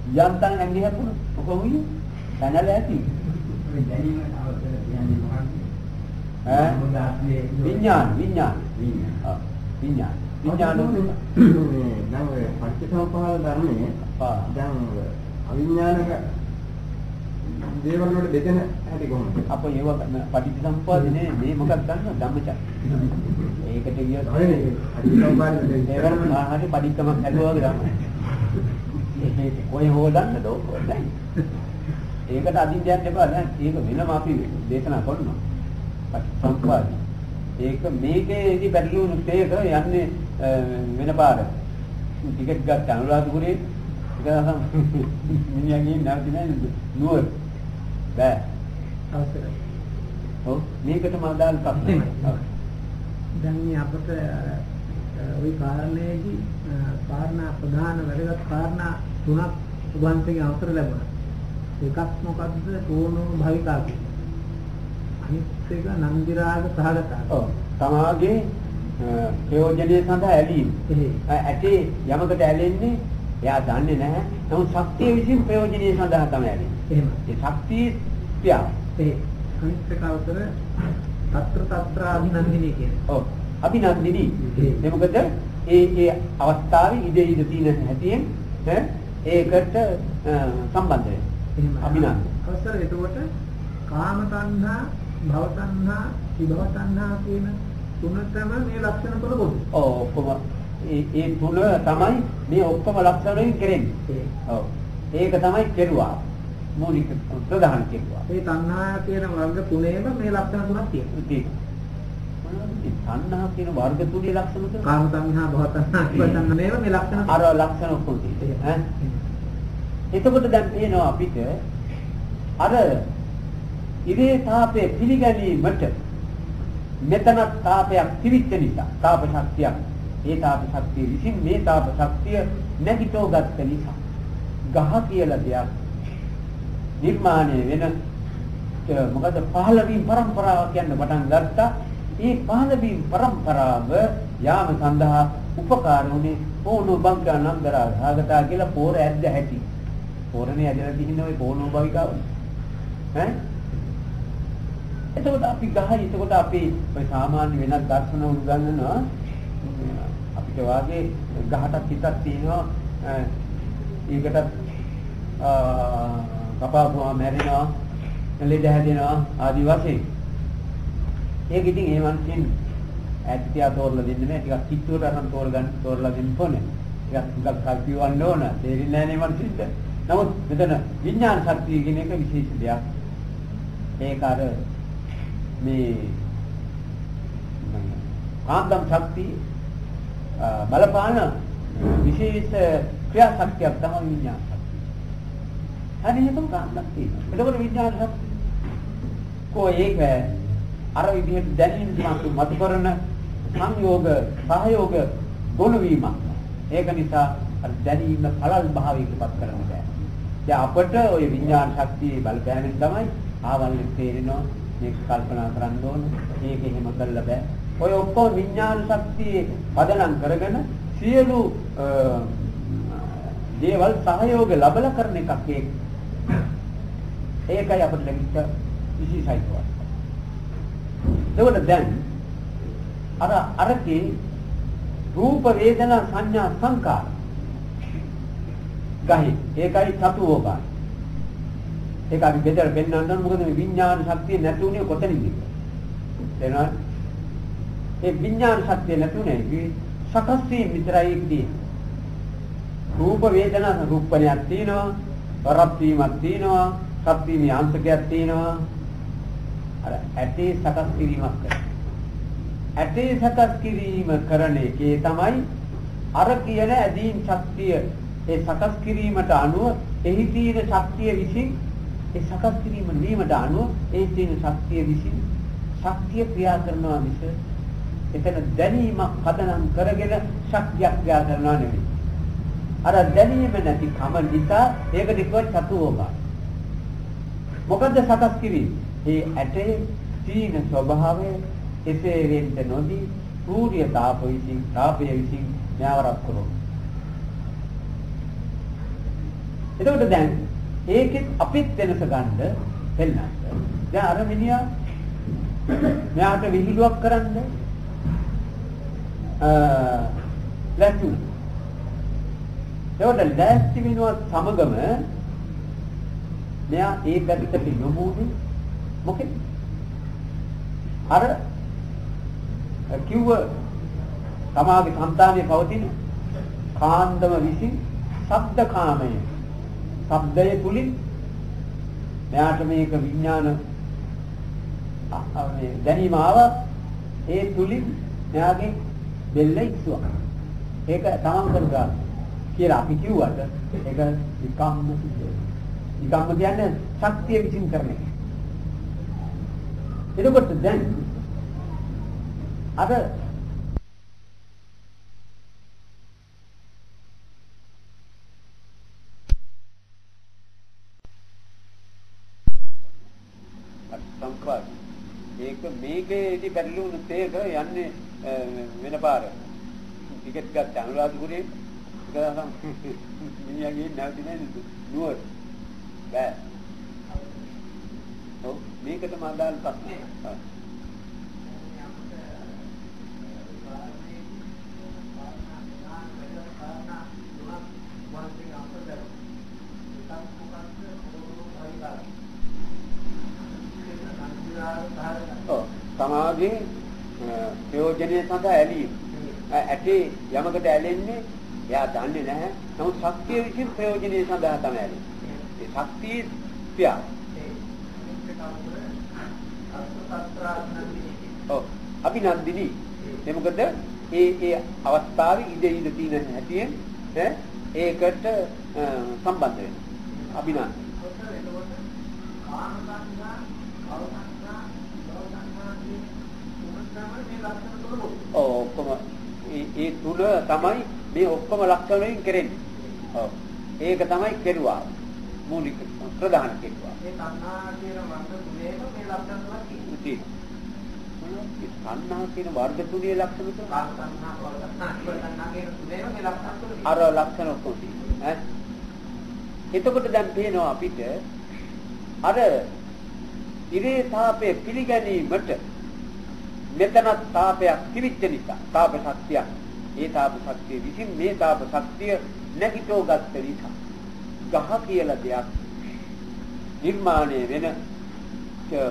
යන්තම් ඇඟේ හැපුණා. මොකද උයි? දැනලා ඇති. මේ දැනීමට අවශ්‍ය කියන්නේ මොකක්ද? විඥාන. විඥාන දැන් ඔය පටිච්චසමුප්පාද ධර්මයේ දැන් අවිඥානික දේවල් වල බෙදෙන හැටි කොහොමද? අපෝ ඒව පටිච්චසමුප්පාදනේ මේ මොකක්ද දන්නවද? ධම්මචක්‍ර. ඒකට කියනවා පටිච්චසමුප්පාද ඒවල හරි පටිච්චසමුප්පාද හැදුවා වගේ තමයි. ඒක කොයි හොදන්නද ඕකයි. ඒකට අදින් යන්න එපා. දැන් ඒක වෙනම අපි දේශනා කරනවා. පටිච්චසමුප්පාද. ඒක මේකේදී පැටලුණු තේක යන්නේ වෙන පාරක. ටිකට් ගත්ත අනුරාධපුරේ ඒක මිනිහාගේ නැවතිනේ නුවර. බෑ. අවසරයි. ඔව් මේකටම අදාළ ප්‍රශ්නයක්. දැන් මේ අපිට ওই කාරණේදී කාරණා ප්‍රධාන වැදගත් කාරණා තුනක් උභාන්තයෙන් අවසර ලැබුණා. එකක් මොකද්ද? තෝනෝ භවිකා කියන්නේ. අනිත් එක නන්දි රාග සහගතයි. ඔව්. තමාගේ ප්‍රයෝජනයේ සඳහා ඇලීම. ඇටේ යමකට ඇලෙන්නේ එයා දන්නේ නැහැ. නමුත් ශක්තිය විසින් ප්‍රයෝජනයේ සඳහා තමයි ඇලෙන්නේ. එහෙම. ඒ ශක්තිය පියා. ඒ අනිත් එක අවසර తත්‍ර අභිනන්දිනී කියන්නේ. ඔව්. අභිනන්දිනී. ඒ මොකද ඒ අවස්ථාවේ ඉඳ තියෙන හැටියෙන් ඒකට සම්බන්ධ වෙනවා. එහෙම. අභිනන්ද. අවසර එතකොට කාම තණ්හා, භව තණ්හා, විභව තණ්හා කියන තුනටම මේ ලක්ෂණ පොළ පොදු. ඔව් ඔක්කොම ඒ තුන තමයි මේ ඔක්කොම ලක්ෂණ වලින් කෙරෙන්නේ. ඔව්. ඒක තමයි කෙරුවා. මූලික ප්‍රධාන කෙරුවා. මේ තණ්හා කියන වර්ග තුනේම මේ ලක්ෂණ තුනක් තියෙනවා. තණ්හා කියන වර්ග තුනේ ලක්ෂණ තුන. කාම තණ්හා, භව තණ්හා, අසුභ තණ්හා මේවා මේ ලක්ෂණ අර ලක්ෂණ ඔක්කොම තියෙනවා. එතකොට දැන් පේනවා අපිට අර ඉරේ තාපයේ පිළිගැනීමට මෙතන තාපයක් තිවිච්ච නිසා තාප ශක්තියක් ඒ තාප ශක්තිය විසින් මේ තාප ශක්තිය නැගිටෝ ගත්ත නිසා ගහ කියලා දෙයක් නිර්මාණය වෙන මොකද පහළවීම් પરම්පරාව කියන්න පටන් ගත්තා. ඒ පහළවීම් પરම්පරාව යාම සඳහා උපකාර වුණේ පොණෝ බංගා නන්දරා භාගතා කියලා පෝර ඇද්ද හැටි. පෝරනේ ඇදලා තින්න ඔය පොණෝ භවිකාව. ඈ එතකොට අපි ගහයි එතකොට අපි ඔය සාමාන්‍ය වෙනත් දර්ශන උගන්වනවා අපිට වාගේ ගහටත් හිතක් තියෙනවා ඒකටත් කපාපුවා මැරෙනවා ලෙඩ හැදෙනවා ආදි වශයෙන් ඒක ඉතින් ඒ වන්සින් ඇත්තියා තෝරලා දෙන්නේ නැහැ ටිකක් කිට්ටුවට අරන් තෝරලා දෙන්න ඕනේ ටිකක් කල්පියවන්න ඕන තේරෙන්නේ නැහැ නේ වන්සිට නමුත් මෙතන විඥාන ශක්තිය කියන එක විශේෂ දෙයක් ඒක අර මේ කාන්දම් ශක්තිය බලපාන විශේෂ ක්‍රියාශක්තියක් තමයි විඥාන ශක්තිය. හරි හිතමු කාන්දම් තියෙනවා. එතකොට විඥාන ශක්තිය කො ඒක අර විදිහට දැනීම මත කරන සංයෝග සහයෝග ගොනු වීමක්. ඒක නිසා අර දැනීම පළල් භාවයකටපත් කරන්න බෑ. දැන් අපට ওই විඥාන ශක්තියේ බලපෑමෙන් තමයි ආවල් තේරෙනවා මේක කල්පනා කරන්න ඕන මේක එහෙම කරලා බෑ. ඔය ඔක්කොම විඥාන ශක්තියේ පදනම් කරගෙන සියලු දේවල් සහයෝග ලැබලා කරන එකක් ඒකයි අපිට ලැබිච්ච විශේෂයිකව. ඒකට දැන් අරකේ රූප වේදනා සංඥා සංකාර ගහේ ඒකයි චතුෝපාය. ඒක අපි බෙදලා පෙන්නන්න ඕන මොකද මේ විඥාන ශක්තිය නැති උනේ කොතනින්ද? එනවා ඒ විඥාන ශක්තිය නැතුනේ සකස් වීම විතරයි ඉන්නේ. රූප වේදනා රූපණයක් තියෙනවා, වරප් වීමක් තියෙනවා, සත්‍යීමේ අංශකයක් තියෙනවා. අර ඇටේ සකස් කිරීමක් කරනවා. ඇටේ සකස් කිරීම කරන එකේ තමයි අර කියන ඇදීම් ශක්තිය ඒ සකස් කිරීමට අනුව එහි තියෙන ශක්තිය විසින් ඒ සකස් කිරීම වීමට අනුව ඒ තියෙන ශක්තිය විසින් ශක්තිය ක්‍රියා කරනවා මිස එතන දැනීමක් පදනම් කරගෙන ශක්තියක් ක්‍රියා කරනවා නෙවෙයි. අර දැනීම නැති කම නිසා ඒකට කිව්ව චතුෝපා. මොකද්ද සකස් කිරීම? ඒ ඇටේ තීන ස්වභාවය එසේ වෙන්න නොදී සූර්ය තාපය විසින් න්යාවරක් කරනවා. එතකොට දැන් ඒකෙත් අපිත් වෙනස ගන්න දෙන්නත්. දැන් අර මිනිහා මෙයාට විහිළුවක් කරන්න ලැබුණා. ඒකට ලෑස්ති වෙනවත් සමගම මෙයා ඒ පැත්තට යොමුනේ මොකද? අර කිව්ව තමාගේ సంతානයේ පවතින කාන්දම විසින් ශබ්ද කාමය ශබ්දයේ තුලින් මෙයාට මේක විඥාන දැනීම ආවා ඒ තුලින් මෙයාගේ බෙල්ල ඉස්සුවා. ඒක තමන් කරගන්න කියලා අපි කිව්වට ඒක විකම්ම සිද්ධ. විකම්ම කියන්නේ ශක්තිය විසින් කරන එක. එතකොට දැන් අර සංකල්ප ඒක මේකේදී බැරිලුණු තේක යන්නේ වෙන පාර ටිකට් ගත්ත අනුරාධපුරේ ගානම් මිනිහාගේ නැවතිනේ නුවර බෑ ඔව් මේකටම අදාළ ප්‍රශ්න සමාජයේ ප්‍රයෝජනීය සඳහා ඇලීම ඇටේ යමකට ඇලෙන්නේ එයා දන්නේ නැහැ. නමුත් ශක්තිය විසින් ප්‍රයෝජනෙයි සඳහා තමයි ඇලෙන්නේ. ඒ ශක්තිය ක්‍රියා. ඔව් අභිනන්දිනී. ඒ මොකද ඒ අවස්ථාවේ ඉඳ තියෙන හැටියෙන් ඒකට සම්බන්ධ වෙනවා. අභිනන්දිනී. ඔක්කොම ඒ තුන තමයි මේ ඔක්කොම ලක්ෂණ වලින් කෙරෙන්නේ. ඔව්. ඒක තමයි කෙරුවා. මූලික ප්‍රධාන කෙරුවා. මේ තණ්හා කියන වර්ග තුනේම මේ ලක්ෂණ තුනක් තියෙනවා. තණ්හා කියන වර්ග තුනේ ලක්ෂණ තුන. තණ්හා වර්ග කියන තුනේම මේ ලක්ෂණ තුන. අර ලක්ෂණ ඔක්කොම තියෙනවා. එතකොට දැන් පේනවා අපිට අර ඉරේ තාපය පිළිගැනීමට මෙතන තාපයක් තිබිච්ච නිසා තාප ශක්තිය ඒ තාප ශක්තිය විසින් මේ තාප ශක්තිය නැගිටෝ ගත්ත නිසා ගහ කියලා දෙයක් නිර්මාණය වෙන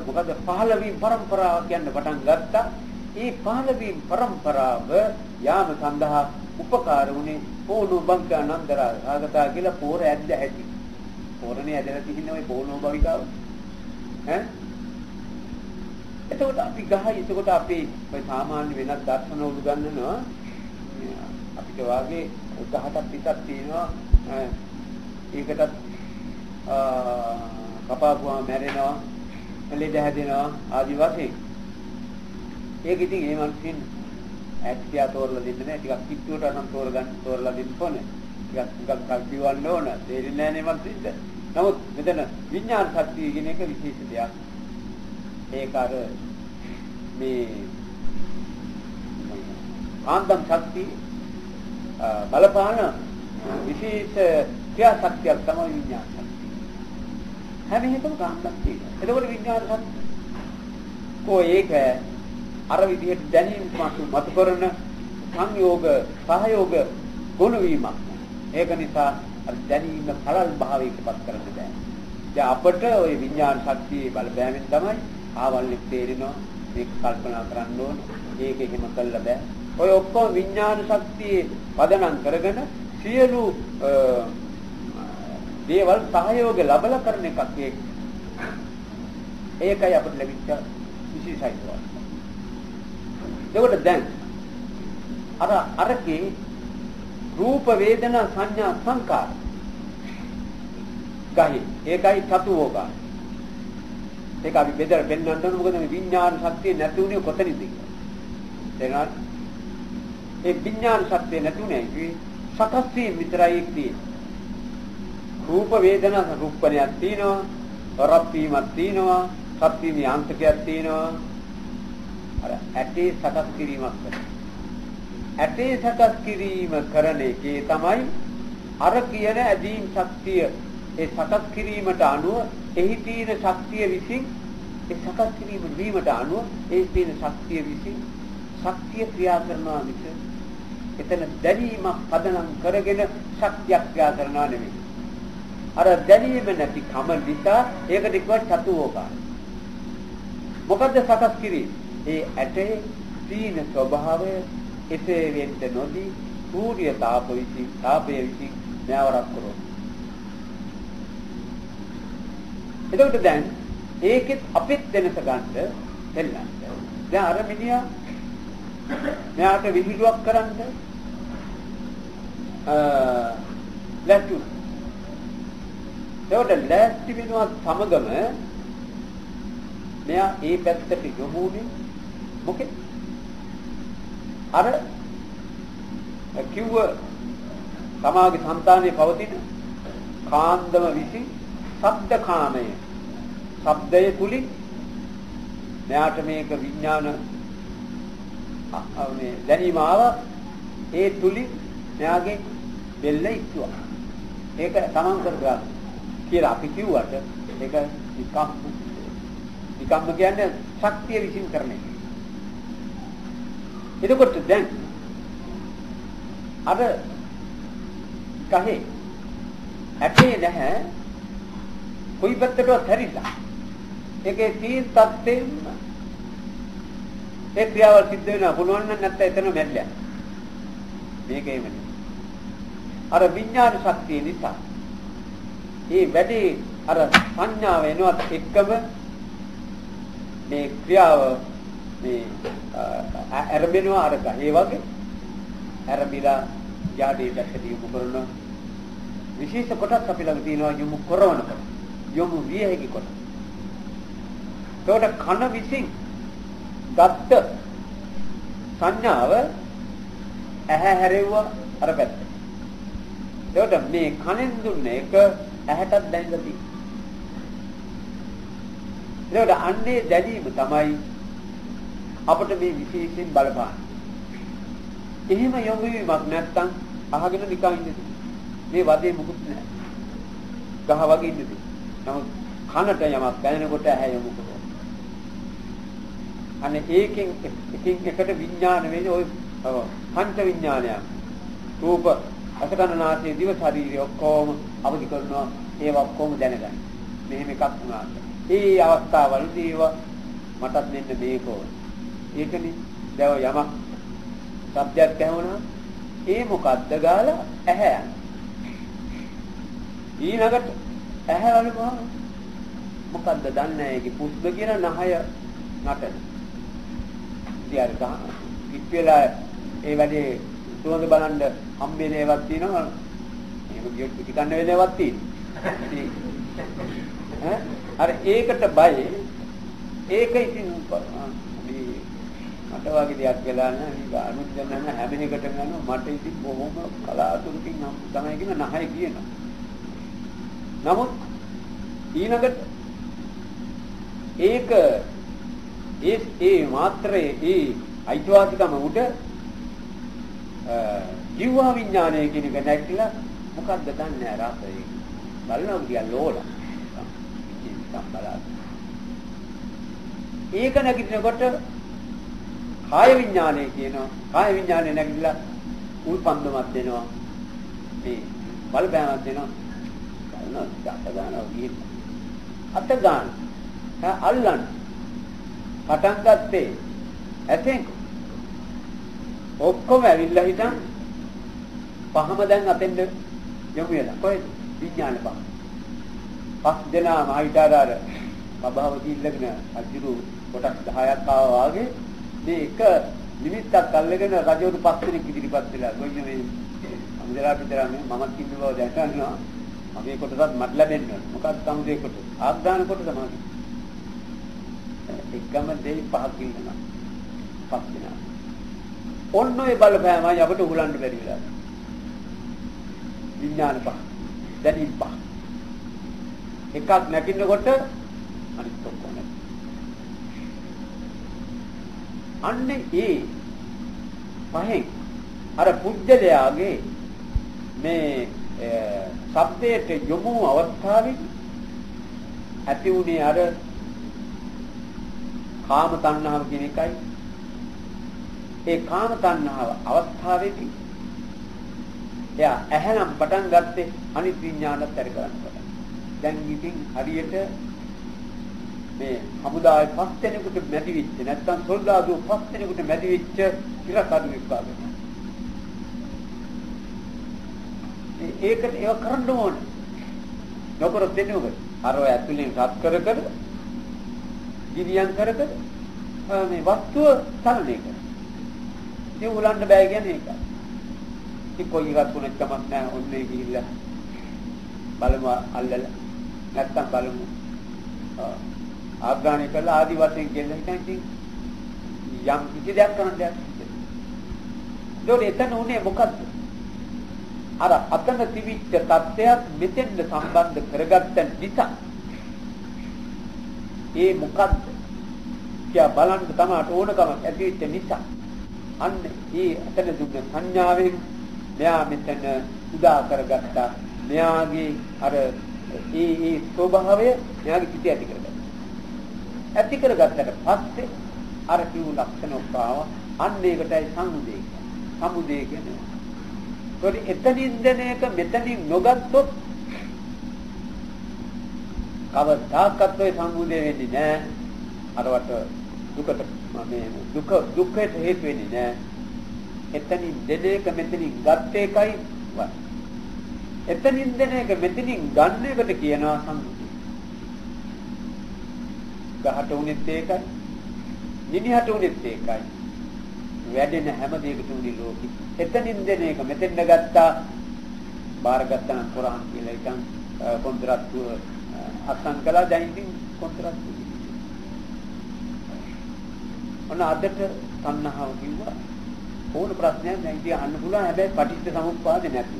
මොකද පහළවීම් පරම්පරාව කියන්න පටන් ගත්තා. ඒ පහළවීම් පරම්පරාව යාම සඳහා උපකාර වුණේ පොණු බංකානන්දරා ආගතා කියලා පෝර ඇද්ද ඇති. පෝරනේ ඇදලා තින්නේ ওই පොණු භවිකාව. එතකොට අපි ගහයි එතකොට අපි ඔය සාමාන්‍ය වෙනත් දර්ශන වල ගන්නනවා අපිට වාගේ ගහටත් පිටක් තියෙනවා ඒකටත් කපාපුවා මැරෙනවා ලෙඩ හැදෙනවා ආදි වශයෙන් ඒක ඉතින් ඒ මනුස්සින් ඇක්ටියා තෝරලා දෙන්න නෑ ටිකක් කිට්ටුවට නම් තෝරලා දෙන්න ඕනේ ටිකක් කල්පිවන්න ඕන තේරෙන්නේ නෑනේ මනුස්සින්ට නමුත් මෙතන විඥාන ශක්තිය කියන එක විශේෂ දෙයක් ඒක අර මේ ආන්දම් ශක්තිය බලපාන විශේෂ ක්‍රියා ශක්තියක් තමයි විඥාන ශක්තිය. හැම එකම කාන්දම් තියෙනවා. එතකොට විඥාන ශක්තිය කො ඒක අර විදිහට දැනීම මතු කරන සංයෝග සහයෝග ගුණ වීමක්. ඒක නිසා අර දැනීම කලල් භාවයකටපත් කරන්න බෑ. දැන් අපට ওই විඥාන ශක්තියේ බලපෑමෙන් තමයි ආවල් තේරෙනවා මේක කල්පනා කරන්න ඕන ඒක එහෙම කළා බෑ ඔය ඔක්කොම විඥාන ශක්තියේ පදනම් කරගෙන සියලු දේවල් සහයෝග ලැබලා කරන එකක් ඒකයි අපිට ලැබිච්ච විශේෂයිකම. ඒකට දැන් අරකේ රූප වේදනා සංඥා සංකාර ගහේ ඒකයි චතුෝගා ඒක අපි බෙදලා පෙන්වන්න ඕන මොකද මේ විඥාන ශක්තිය නැති උනේ කොතනින්ද කියලා. තේරෙනවද? ඒ විඥාන ශක්තිය නැති උනේ සකස් වීම විතරයි තියෙන්නේ. රූප වේදනා රූපණයක් තියෙනවා, රප්පීමක් තියෙනවා, සත්‍යමී අන්තකයක් තියෙනවා. අර ඇටේ සකස් කිරීමක් කරනවා. ඇටේ සකස් කිරීම කරන එකේ තමයි අර කියන ඇදීම් ශක්තිය ඒ සකස් කිරීමට අනුව එහි තියෙන ශක්තිය විසින් ඒ සකස් කිරීම වීමට අනුව ඒ තියෙන ශක්තිය විසින් ශක්තිය ක්‍රියා කරනවා මිස එතන දැනීමක් පදනම් කරගෙන ශක්තියක් ක්‍රියා කරනවා නෙමෙයි. අර දැනීම නැති කම නිසා ඒකට කිව්වා චතුෝගා. මොකද්ද සකස් කිරීම? ඒ ඇටේ තීන ස්වභාවය එසේ වෙන්න නොදී සූර්ය තාපය විසින් නැවරක් කරනවා. එතකොට දැන් ඒකෙත් අපිත් වෙනස ගන්න දෙන්න. දැන් අර මිනිහා මෙයාට විහිළුවක් කරන්න ලැස්ති. ඒකට ලැස්ති වෙනවා සමගම මෙයා ඒ පැත්තට යොමුනේ මොකද? අර කිව්ව තමාගේ సంతානයේ පවතින කාන්දම විසින් ශබ්ද කාමය ශබ්දයේ තුලින් මෙයාට මේක විඥාන මේ දැනීම ආවා ඒ තුලින් මෙයාගේ බෙල්ල ඉක්තුවා ඒක තමන් කරගන්න කියලා අපි කිව්වට ඒක නිකම්ම කියන්නේ ශක්තිය විසින් කරන එක. එතකොට දැන් අර කහේ ඇටේ නැහැ කොයි පැත්තටවත් හැරිලා ඒකේ තීන් තත්ත්වෙම ඒ ක්‍රියාවල් සිද්ධ වෙනවා පුළුවන් නම් නැත්නම් එතන මැරිලා මේකේම නෙමෙයි. අර විඥාන ශක්තිය නිසා මේ වැඩි අර සංඥාව එනවත් එක්කම මේ ක්‍රියාව මේ අරබෙනවා අරක. ඒ වගේ අරබිලා යඩේ දැක්කදී යොමු කරන විශේෂ කොටස් අපි ළඟ තියෙනවා යොමු කරනකොට. යොමු විය හැකි කොට. ඒකට කන විසින් ගත්ත සංඥාව ඇහැ හැරෙව්වා අර පැත්ත. ඒකට මේ කනෙන් දුන්නේ එක ඇහැටත් දැනෙලා තියෙනවා. ඒකට අන්නේ දැනීම තමයි අපිට මේ විශේෂයෙන් බලපාන්නේ. එහෙම යොමු වීමක් නැත්තම් අහගෙන නිකන් ඉන්නේ. මේ වදේ මුකුත් නැහැ. ගහ වගේ ඉන්නේ. නමුත් කනට යමක් දැනෙනකොට ඇහැ යොමු කරනවා. අනේ ඒකෙන් එකින් එකට විඥාන වෙන්නේ ওই පංච විඥානයක්. රූප, අසකනාසය, දිව, ශරීරය ඔක්කොම අවදි කරනවා. ඒවා ඔක්කොම දැනගන්න. මෙහෙම එකක් වුණාට. ඒ අවස්ථාවවලදී මටත් මෙන්න මේක ඕන. ඒකනේ දැව යමක් සබ්ජෙක්ට් ඇහුණා. ඒ මොකද්ද ගාලා ඇහැ යන. ඊළඟට ඇහැ වලම මොකද්ද දන්නේ ඒකේ පුස්ද කියන නහය නටන. ඉතින් අර කිප්පෙලා ඒ වැඩේ සුවඳ බලන්න හම්බෙන ඒවත් තියෙනවා. එහෙම ගියොත් පිටිකන්න වෙන ඒවත් තියෙනවා. අර ඒකට බය ඒක ඉතින් මට වගේ දෙයක් වෙලා නැහැ. අනුත් දැනන හැම එකටම යනවා. මට ඉතින් බොහොම කලාතුරකින් තමයි කියන නහය කියනවා. නමුත් ඊළඟට ඒක ඒ මාත්‍රයේ ඒ අයිතිවාසිකම උඩ ජීව විඥානය කියන එක නැතිලා මොකක්ද දන්නේ රාසය බලනවා කියන ලෝල ඒක නැගිටිනකොට කාය විඥානය කියනවා. කාය විඥානය නැගිටලා උල්පන්දමක් දෙනවා. මේ බලපෑමක් දෙනවා. අත ගන්නවා කියන අත ගන්න අල්ලන්න පටන් ගත්තේ ඇතෙන් ඔක්කොම ඇවිල්ලා හිටන් පහම දැන් අතෙන්ද යමු වෙලා කොහෙද විඥාන පහ දෙනා මහිතාදාර බබාවදී ඉල්ලගෙන අජිරු කොටස් 10ක් ආවා වගේ මේ එක නිමිත්තක් අල්ලගෙන රජවරු පස් දෙනෙක් ඉදිරිපත් වෙලා ගොයින මේ අමුදලා පිටරම මමත් ඉන්න බව දැනගන්නවා. මේ කොටසත් මට ලැබෙන්න ඕන. මොකක්ද සමුදේ කොටස? ආග්‍රහණ කොටස තමයි. එකම දෙයි පහක් ඉන්නවා. පස් දෙනා. ඔන්න ඔය බලපෑමයි අපිට උගලන්න බැරි වෙලා. විඥාන පහ. දැනීම් පහ. එකක් නැගිනකොට අනිත් ඔක්කොම නැති. අන්නේ ඒ පහෙන් අර පුජ්‍යලයාගේ මේ සබ්දයට යොමු අවස්ථාවේ ඇති උනේ අර කාම තණ්හාව කියන එකයි. ඒ කාම තණ්හාව අවස්ථාවේදී එයා ඇහැනම් පටන් ගත්තේ අනිත් විඥානත් පෙර කරන්නකොට. දැන් ඉතින් හරියට මේ හමුදාවේ පස් දෙනෙකුට මැදි වෙච්ච නැත්නම් සොල්දාදුව පස් දෙනෙකුට මැදි වෙච්ච ඉරකඩුවෙක් වගේ. ඒකට ඒව කරන්න ඕන. නොකර දෙන්නේ මොකද? අර ඔය ඇතුලෙන් රත් කර කර ගිනියම් කර කර මේ වස්තුව සරලේ කර. ඒ උලන්න බෑ කියන්නේ ඒක. ඉතින් කොයි එකක් වුණත් කමක් නැහැ. ඔන්නේ ගිහිල්ලා බලමු අල්ලලා නැත්තම් බලමු. ආග්‍රහණය කළා ආදි වශයෙන් කියන එක ඉතින් යම් කිසි දෙයක් කරන්න දෙයක්. ඒකෝට එතන උනේ මොකද්ද? අර අතන තිබිච්ච තත්ත්වයක් මෙතෙන්ද සම්බන්ධ කරගත්ත නිසා ඒ මොකද්ද කියා බලන්න තමයි ඕනකමක් ඇති වෙච්ච නිසා අන්න ඒ අතන දුන්න සංඥාවෙන් මෙයා මෙතන උදා කරගත්තා. මෙයාගේ අර ඒ ස්වභාවය මෙයාගේ පිට ඇති කරගත්තා. ඇති කරගත්තට පස්සේ අර කිව් ලක්ෂණ ඔක්කාව අන්න ඒකටයි සමුදේ. සමුදේ කියන්නේ ඒත් එතනින් දෙන එක මෙතනින් නොගත්තොත් කවදාකවත් ඔය සම්මුදේ වෙන්නේ නැහැ. අරවට දුකට මේ දුකයට හේතු වෙන්නේ නැහැ. එතනින් දෙන එක මෙතනින් ගත්ත එකයි වර්ග. එතනින් දෙන එක මෙතනින් ගන්න එකට කියනවා සම්මුතිය. ගහට උනේත් ඒකයි. නිනිහට උනේත් ඒකයි. වැඩෙන හැම දෙයකට උනේ ලෝකෙ. එතනින් දෙන එක මෙතෙන්ද ගත්තා බාරගත්තා නම් කුරාන් කියලා ඉතින් කොන්ත්‍රාත්තුව අත්සන් කළා දැන් ඉතින් කොන්ත්‍රාත්තුව. ඔන්න අදට තණ්හාව කිව්වා ඕන ප්‍රශ්නයක් දැන් ඉතින් අහන්න පුළුවන් හැබැයි පටිච්ච සමුප්පාදේ නැති.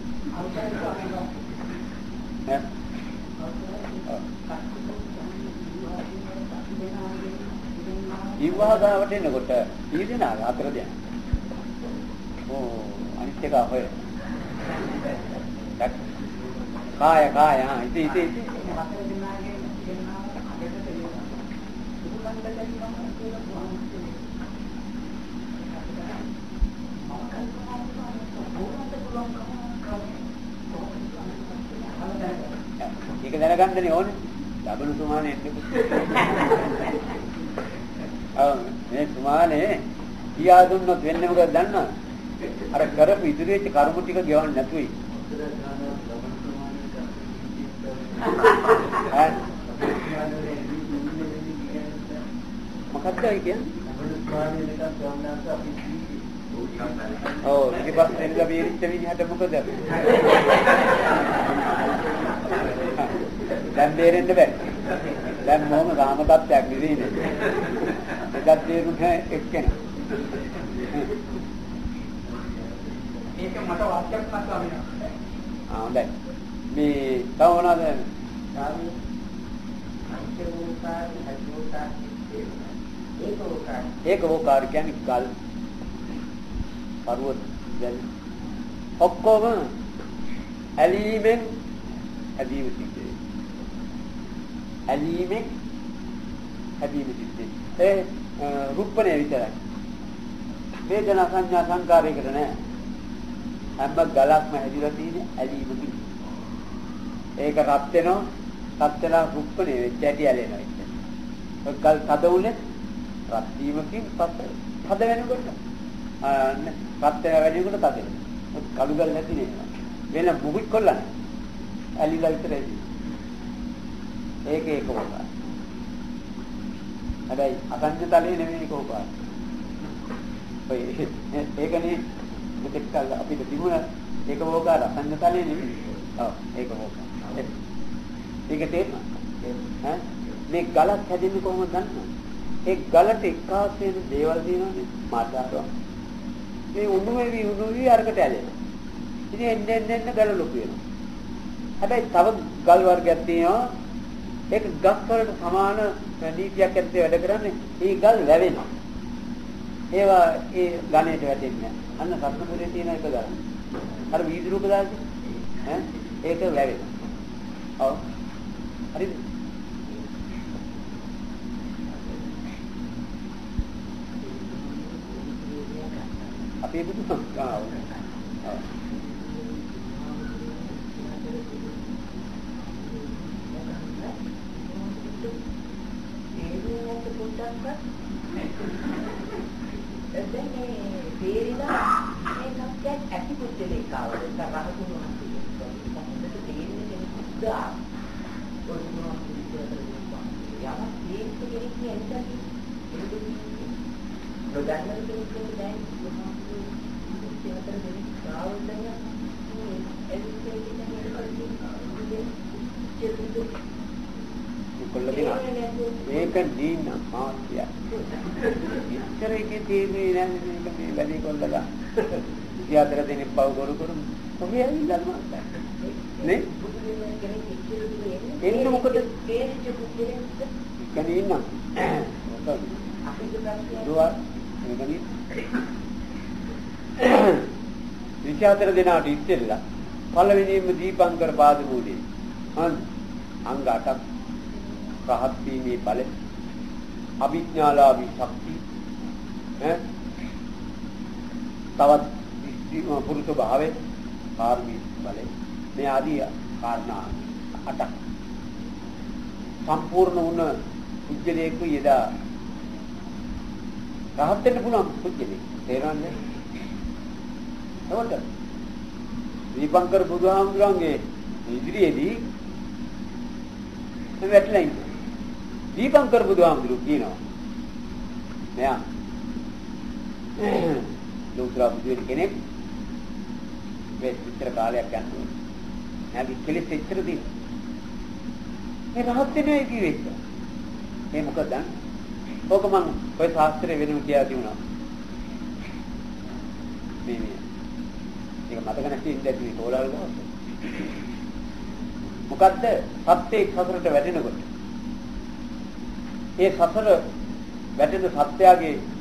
විවාහ ගාවට එනකොට ඊදෙනා අතර දෙන. ඕ අනිත් එක හොය. කාය ඉතින් ඒක දැනගන්නනේ ඕනේ. ලබන සුමානේ එන්න. මේ සුමානේ කියා දුන්නොත් වෙන්නේ මොකද දන්නවද? අර කරපු ඉදිරි වෙච්ච කර්ම ටික ගෙවන්න නැතුයි. මොකක්ද ඒ කියන්නේ? ඔව් ඊට පස්සේ එන්න බීරිච්ච විදිහට මොකද? දැන් බේරෙන්න බෑ. දැන් මොම රාම තත්ත්වයක් නෙවෙයිනේ. ඒකත් තේරුනේ එක්කෙනා. මේක මට වාක්‍යයක් නැත්නම් හොඳයි. මේ තව මොනවද? ඒකෝකාර කියන්නේ ගල් පර්වත දැන් ඔක්කොම ඇලීමෙන් හැදීම සිද්ධ ඇලීමෙන් හැදීම සිද්ධ ඒ රූපණය විතරයි වේදනා සංඥා සංකාරයකට නෑ හැම ගලක්ම හැදිලා තියෙන ඇලීමකින් ඒක රත් වෙනවා රත් වෙලා රූපණය වෙච්ච ඇටි ඇලෙනවා ගල් තද උනේ රත් වීමකින් තද වෙනකොට රත් වෙනකොට තද වෙනවා කළු ගල් නැති නේ වෙන මුකුත් කොල්ලන්නේ ඇලිලා විතරයි ඒක ඕකාර හැබැයි අසංජ තලයේ නෙමෙයි ඕකාර ඔය ඒකනේ මෙතෙක් කල් අපිට තිබුණ ඒක ඕකාර අසංජ තලයේ නෙමෙයි ඔව් ඒක ඕකාර ඒක තේරෙනවා ඈ මේ ගලක් හැදෙන්නේ කොහොමද දන්නවද ඒ ගලට එක්කාස් වෙන දේවල් දිනවනේ මාතාරෝ මේ උණුවේ අරකට ඇලෙනවා ඉතින් එන්න ගල ලොකු වෙනවා හැබැයි තව ගල් වර්ගයක් තියෙනවා ඒක ගස් වලට සමාන නීතියක් ඇත්තේ වැඩ කරන්නේ මේ ගල් වැවෙනවා ඒවා ඒ ගණයට වැටෙන්නේ අන්න රත්නපුරේ තියෙන එක ගල අර වීදුරුක දාන්නේ ඈ ඒක වැවෙනවා ඔව් හරිද අපේ බුදු සංස්කාරය මේක දීන මාත්‍ය ඉතර එකේ තියෙන්නේ නැහැ මේක මේ වැඩි කොල්ලලා 24 දිනක් පව කරු කරු කොහේ ඇවිල්ලා මාත්‍ය නේ එන්න මොකද කනේ ඉන්න දුවා මේකනි 24 දිනාට ඉස්සෙල්ලා පළවෙනිම දීපංකර පාදමූලේ අංග 8ක් රහත් වීමේ බල අභිඥාලාභී ශක්තිය තවත් පුරුෂ භාවයේ කාර්මී බලය මේ ආදී කාරණා 8ක් සම්පූර්ණ වුණ පුජ්‍යලේක යදා රහත් වෙන්න පුළුවන් පුජ්‍යලේ තේරෙනවද එතකොට දීපංකර බුදුහාමුදුරන්ගේ ඉදිරියේදී වැටලා ඉන්නේ. දීපංකර බුදුහාමුදුරු කියනවා මෙයා ලෝතර බුදු කෙනෙක් මේ විතර කාලයක් යනවා. නැගි කෙලෙස් ඉතර දී. මේ රහත් වෙන්නේ කිව්වෙත්. මේ මොකද? ඕක මම ඔය ශාස්ත්‍රයේ වෙනම කියලා දුන්නා. මේ ඒක මතක නැති ඉඳී තෝරාල් ගාව. මොකද්ද? සත්‍යයේ සසරට වැටෙනකොට. ඒ සසර වැටෙන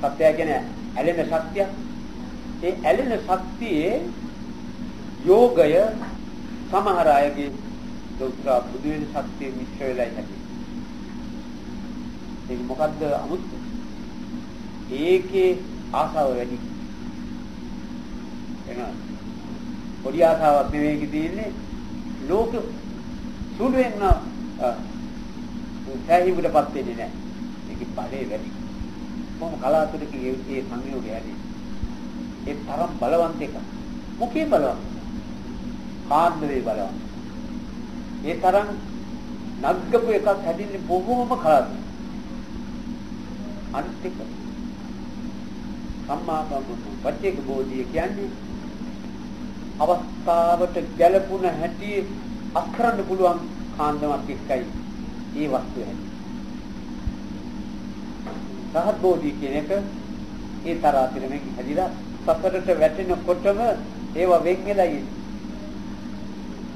සත්‍යය කියන්නේ ඇලෙන ශක්තිය. ඒ ඇලෙන ශක්තියේ යෝගය සමහර අයගේ දොස්තර බුදු වෙන ශක්තිය මිශ්‍ර වෙලා ඉන්නේ. ඒක මොකද්ද අමුත්? ඒකේ ආසාව වැඩි. එනවා. පොඩි ආසාවක් නෙවෙයි තියෙන්නේ. ලෝක සුළුෙන් සෑහීමකටපත් වෙන්නේ නැහැ. ඒකේ බලය වැඩි. කොහොම කලාතුරකින් ඒ සංයෝගය ඇති. ඒ තරම් බලවන්ත එක. මොකේ බලවන්ත? කාන්දරේ බලවන්ත. ඒ තරම් නග්ගපු එකක් හැදින්නේ බොහෝම කලාතුරකින්. අනිත් එක සම්මා සම්බුද්ධ වචේක බෝධිය කියන්නේ අවස්ථාවට ගැළපුණ හැටි අත්කරන්න පුළුවන් කාන්දමක් එක්කයි ඒ වස්තුව හැටි. සහත් බෝධිය කියන එක ඒ තරාතිරම හැදිලා සසරට වැටෙනකොටම ඒව වෙන් වෙලා ඉන්නේ.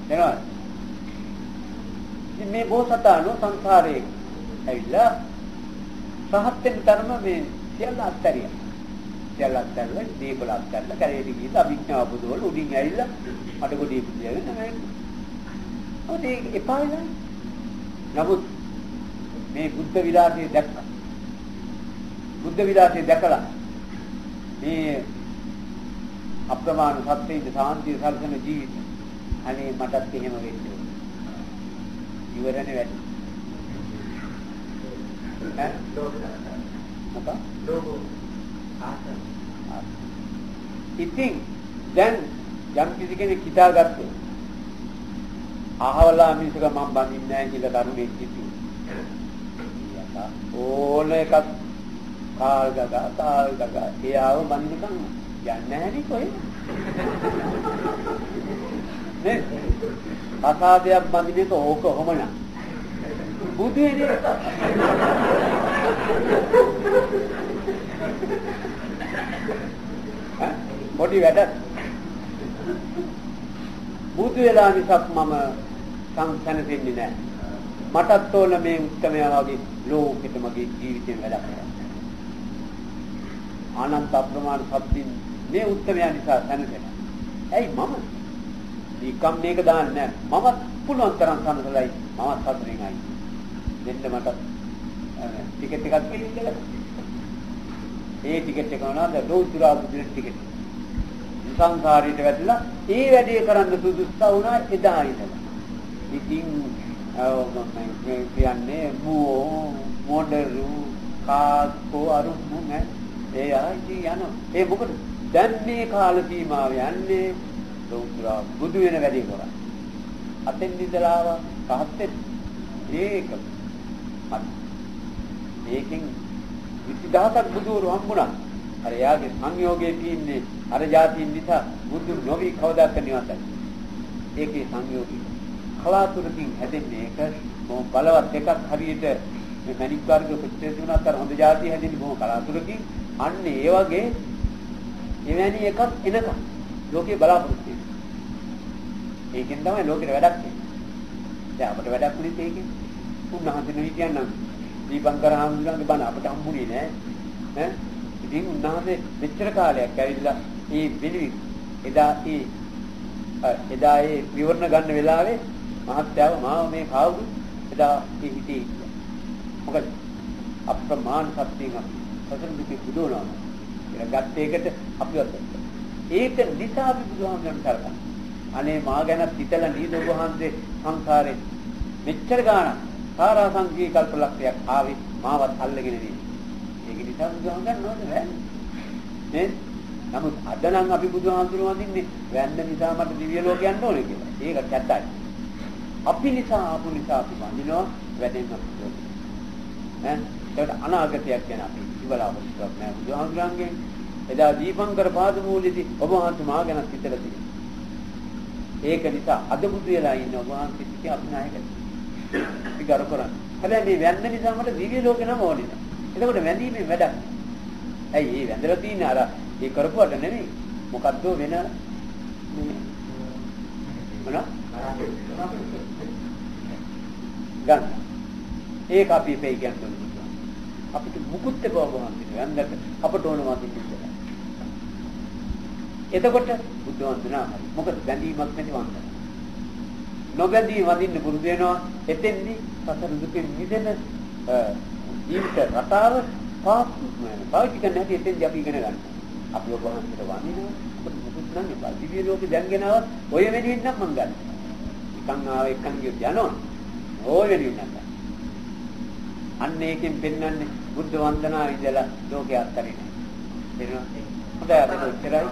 එනවා. මේ බෝසතාණෝ සංසාරේ ඇවිල්ලා සහත් වෙන තරම මේ සියල්ල අත්හැරියා. සියල්ල අත්හැරලා දීපල අත්හැරලා කරේටි ගිහින් අභිඥා බුදුවල උඩින් ඇවිල්ලා අඩකොඩි පිළිගෙන නෑ. ඔතේ එපා වෙලා. නමුත් මේ බුද්ධ විලාසය දැක්කා. බුද්ධ විලාසය දැකලා මේ අප්‍රමාණ සත්‍යයේ සාන්තිය සල්සන ජීවිත අනේ මටත් එහෙම වෙන්න ඕනේ. ඉවරනේ වැඩි. ඉතින් දැන් යම් කිසි කෙනෙක් හිතාගත්තේ අහවලා මිනිස්සුක මම බඳින්නේ නැහැ කියලා කරුණේ කිව්වා. ඕන එකක් කාල් ගගා එයාව බඳිනකම් යන්නේ නැහැ නේ කොහෙද? නේ අසාදයක් බඳින එක ඕක කොහොමද? බුදු වෙන්නේ පොඩි වැඩ බුදු වෙලා මිසක් මම සංසනෙන්නේ නැහැ. මටත් ඕන මේ උත්තරමයා වගේ ලෝකෙට මගේ ජීවිතේ වැඩ කරන්න. ආනන්ත අප්‍රමාණ සත්‍යින් මේ උත්තරමයා නිසා සැනසෙනවා. ඇයි මම නිකම් මේක දාන්නේ නැහැ. මමත් පුළුවන් තරම් සනසලයි මමත් සතුටින් ආයි. දෙන්න මට ටිකට් එකක් දෙන්න. ඒ ටිකට් එක මොනවාද? ලෝතුරා බුදුන් ටිකට්. සංසාරයට වැටලා ඒ වැඩේ කරන්න සුදුස්සා වුණා එදා ඉඳලා. ඉතින් මම කියන්නේ මොඩරු කාකෝ අරුමු නෑ. ඒ ආයි යනවා. ඒ මොකද? දැන් මේ කාල සීමාව යන්නේ ලෝතුරා බුදු වෙන වැඩේ කරා. අතෙන් ඉඳලා පහත් ඒක ඒකෙන් 20000ක් බුදුවරු හම්බුණා. අර යාගේ සංයෝගයේ තියෙන්නේ අර જાතියින් නිසා බුදු නොවි කවදාක නිවතයි. ඒකේ සංයෝගී කලාතුරකින් හැදෙන්නේ ඒක බොහොම බලවත් එකක් හරියට මේ මණික් වර්ග කොච්චර දුණත් අර හොඳ જાතිය හැදෙන්නේ බොහොම කලාතුරකින්. අන්න ඒ වගේ එවැනි එකක් එනකම් ලෝකේ බලාපොරොත්තු වෙනවා. ඒකෙන් තමයි ලෝකෙට වැඩක් වෙන්නේ. දැන් අපිට වැඩක් නෙත් ඒකෙන්. උන්වහන්සේ හිටියනම් දීපංකර හාමුදුරන්ගේ බණ අපිට හම්බුනේ නෑ. ඈ ඉතින් උන්වහන්සේ මෙච්චර කාලයක් ඇවිල්ලා මේ පිළිවි එදා ඒ විවරණ ගන්න වෙලාවේ මහත්යාව මාව මේ කවුරු එදා හිතේ මොකද අප්‍රමාණ සත්‍යංග සතර දුකේ බුදුනවා කියලා ගත්ත එකට අපිවත් ඒක නිසා අපි බුදුහාමුදුරන් කරා අනේ මා ගැන හිතලා නීද වහන්සේ සංසාරේ මෙච්චර ගාණක් සාරා සංකී කල්පලක්ෂයක් ආවේ මාවත් අල්ලගෙන ඉන්නේ. ඒක නිසා බුදුහාමුදුරන් නෝද නේද? නමුත් අද නම් අපි බුදුහාමුදුරුවෝ වඳින්නේ වැන්න නිසා මට දිව්‍ය ලෝක යන්න ඕනේ කියලා. ඒක කැතයි. අපි නිසා ආපු නිසා අපි වඳිනවා වැඩෙන්න පුළුවන්. ඒකට අනාගතයක් ගැන අපි ඉවලාවස්වක් නෑ බුදුහාමුදුරන්ගෙන්. එදා දීපංකර පාදමූලෙදී ඔබ වහන්සේ මා ගැන හිතලා තියෙනවා. ඒක නිසා අද බුදු වෙලා ඉන්න ඔබ වහන්සේ කිය අපි නායකයි. අපි කරු කරන්නේ. හැබැයි මේ වැන්න නිසා මට දිව්‍ය ලෝකේ නම ඕනේ නෑ. එතකොට වැඳීමේ වැඩක්. ඇයි මේ වැඳලා තියෙන්නේ අර ඒ කරපුවට නෙමෙයි. මොකද්ද වෙන මේ මොන? ගන්න. ඒක අපි වෙයි කියන්නේ. අපිට මුකුත් බවවහන් දෙනවා. යන්නට අපට ඕන වාසිය ඉස්සරහ. එතකොට බුද්ධ වන්දනා හරි. මොකද බැඳීමක් නැති වන්දනා. නොබැඳී වඳින්න පුරුදු වෙනවා. එතෙන්දී සතර දුකෙන් මිදෙන ජීවිත රටාව පාවිච්චි කරන්න හැටි එතෙන්දී අපි ඉගෙන ගන්නවා. අපි ඔබ වහන්සේට වඳිනවා. අපිට මුකුත් නැහැ. බල්දිවිය ලෝකේ දැන්ගෙනවත් ඔය වෙනුවෙන් නම් මං ගන්න. නිකන් ආව එක්කන් ගියොත් යනවා. ඔය වෙනුවෙන් නම්. අන්න ඒකෙන් පෙන්වන්නේ බුද්ධ වන්දනාව ඉඳලා ලෝකේ අත්තරින්. එනවා. හොඳයි අපිට උත්තරයි.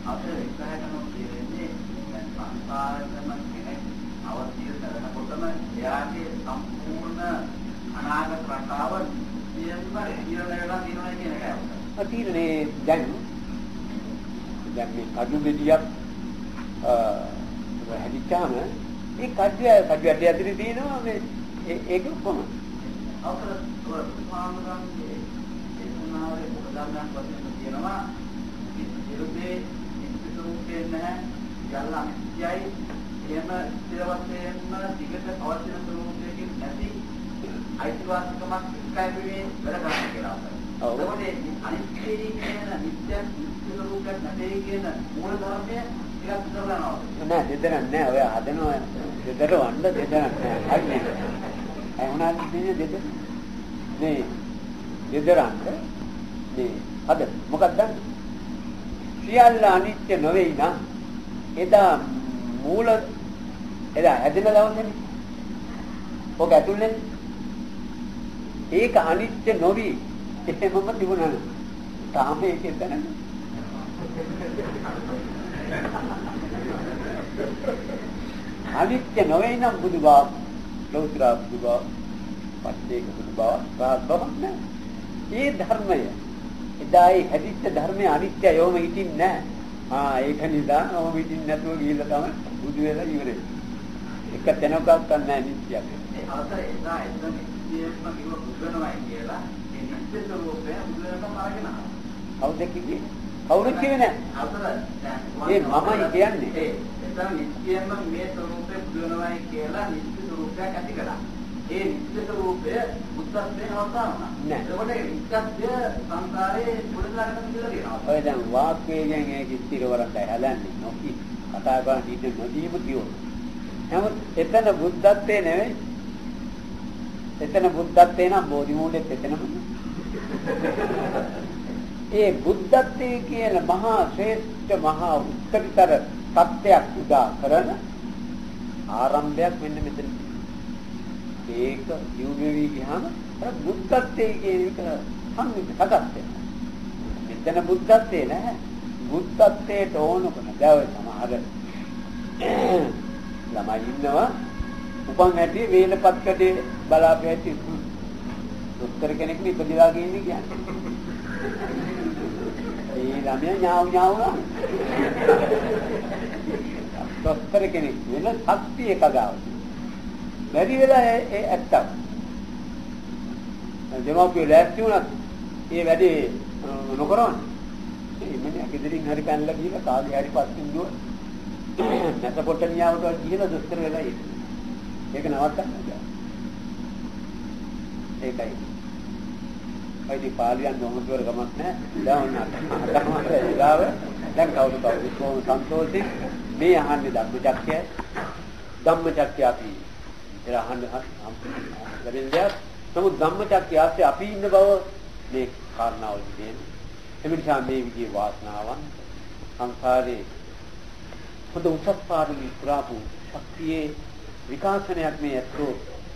අපේ එක්කහටම කියන්නේ සංස්කාරයම කෙනෙක් අවශ්‍ය කරනකොටම එයාගේ සම්පූර්ණ අනාගත රටාව සියල්ලම තීරණය වෙලා තියෙනවා කියන එකයි. තීරණේ දැන් මේ කඩු ගෙඩියක් හැදිච්චාම ඒ කඩුවට ඇතුලේ තියෙනවා මේ ඒක කොහොමද? අවසර සාමාන්‍යයෙන් ඒ සමාවේ මොකදනම් වශයෙන් කියනවා ඉරුපේ ඉස්තුරුකේ නැහැ යල්ලා යයි එහෙම ස්ථිර වශයෙන්ම දිගට අවශ්‍ය ස්වරූපයකින් නැති අයිතිවාසිකමක් ස්කයිපේ වැඩ කරන්න කියලා. ඔව්. ඒකෝනේ අනිත්‍යයේ කියන නිත්‍ය ස්වරූපයක් නැtei කියන මූල ධර්මය ටිකක් විතරනවා. නෑ දෙදරක් නෑ ඔය හදනවා දෙදර වණ්ඩ දෙදරක් නෑ. හරි නේද? ඒ වුණාට ඉන්නේ දෙදර. මේ දෙදරන්ට මේ හද මොකක්ද? සියල්ල අනිත්‍ය නොවේ නම් එදා මූල එදා හැදෙන දවසනේ. ඔක ඇතුළේ ඒක අනිත්‍ය නොවි එහෙමම තිබුණා නේද? තාම ඒකෙන් දැනන්නේ. අනිත්‍ය නොවේ නම් බුදු බව ලෞතර බුදු බව පස්සේ බුදු බව රාත් බව නෑ. ඒ ධර්මය එදායි හැදිච්ච ධර්මයේ අනිත්‍යයවම හිටින්නේ නෑ. ඒක නිසා ඔහොම හිටින්නේ නැතුව ගිහිල්ලා තමයි බුදු වෙලා ඉවරේ. එක තැනකවත් නැහැ නිත්‍යයක්. ඒ අවසර එදා එතන නිත්‍යයෙන්ම කිව්ව බුදුනමයි කියලා ඒ නිත්‍ය ස්වરૂපය බුදුනම අරගෙන ආවා. කවුද කිව්වේ? කවුරුත් කිව්වේ නෑ. අවසර දැන් ඒ මමයි කියන්නේ. එතන නිත්‍යයෙන්ම මේ ස්වરૂපය බුදුනමයි කියලා නිත්‍ය ස්වરૂපයක් ඇති කළා. ඒ නිත්‍ය ස්වરૂපය බුද්ධත්වයෙන් අවසන් වුණා. ඒකට ඒ නිත්‍යත්වය සංසාරේ මුලලාගෙන ඉඳලා තියෙනවා. ඔය දැන් වාක්‍යයෙන් ඒක ස්ථිරවරක් හැලන්නේ නොකි කතා කරන ඉන්න නොදීම කියෝ. නමුත් එතන බුද්ධත්වේ නෙවෙයි. එතන බුද්ධත්වේ නම් බෝධි මූලෙත් එතනම. ඒ බුද්ධත්වයේ කියන මහා ශ්‍රේෂ්ඨ මහා උත්තරීතර සත්‍යයක් උදා කරන ආරම්භයක් මෙන්න මෙතන. ඒක යුගෙවි ගියාම අර බුද්ධත්වයේ කියන එක සම්මිත සකස් වෙනවා. මෙතන බුද්ධත්වේ නෑ. බුද්ධත්වයට ඕන කරන දැන් සමහර ළමයි ඉන්නවා උපන් හැටි වේලපත් කඩේ බලාපෑටි දොස්තර කෙනෙක් ඉපදලා ගිහින් කියන්නේ. ඒ ළමයා ඥාව් ඥාව් දොස්තර කෙනෙක් වෙන ශක්තිය එකගාව. බැරි වෙලා ඒ ඇත්තක්. දෙමව්පියෝ ලෑස්ති වුණත් ඒ වැඩේ නොකරවන්නේ. මේ මිනිහා ගෙදරින් හරි පැනලා ගිහලා කාගේ හරි පස්සින් දුව නැත පොට්ටනියාවට ගිහලා දොස්තර වෙලා ඉන්නේ. ඒක නවත්තන්න බෑ. ඒකයි. අයිති පාලියන් මොහොතවර ගමක් නැහැ. දැන් දැන් කවුරු කොහොම සන්තෝෂයි මේ අහන්නේ ධම්මචක්කය. ධම්මචක්කය අපි ඉතල අහන්නේ හම්බෙන්නේ. නමුත් ධම්මචක්කය ආස්සේ අපි ඉන්න බව මේ කාරණාවල් කියන්නේ. එනිසා මේ විදිහේ වාසනාවන් සංසාරේ පොදු උසස් පාරමී පුරාපු ශක්තියේ විකාශනයක් මේ ඇත්තෝ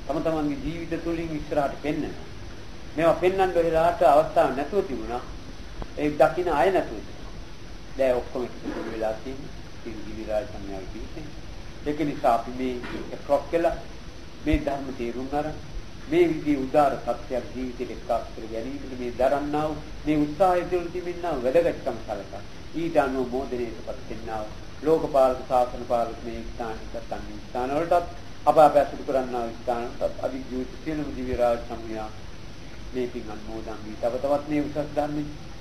තම තමන්ගේ ජීවිත තුළින් ඉස්සරහට පෙන්වන. මේවා පෙන්වන්න වෙලාවට අවස්ථාවක් නැතුව තිබුණා. ඒ දකින්න ආය නැතුව. දැන් ඔක්කොම එකතු වෙලා තියෙන්නේ ජීවිරාජ සම්මායි ජීවිතේ. ඒක නිසා අපි මේ එකක් කියලා මේ ධර්ම තේරුම් ගන්න මේ විදිහේ උදාර සත්‍යයක් ජීවිතයට එක්කාස් කර ගැනීමට මේ දරන්නා වූ මේ උත්සාහය තුළ තිබෙනා වැදගත්කම සැලකා. ඊට අනුව මොදෙනේටපත් වෙනා ලෝකපාලක ශාසන පාලක මේ ස්ථානික ස්ථාන වලටත් අප අපැසුරු කරන්නා වූ ස්ථානටත් අධිජීවිත සියලුම දිව්‍ය රාජ සමූහය මේ පින් අනුමෝදන් වී තව තවත් මේ උසස් ධර්ම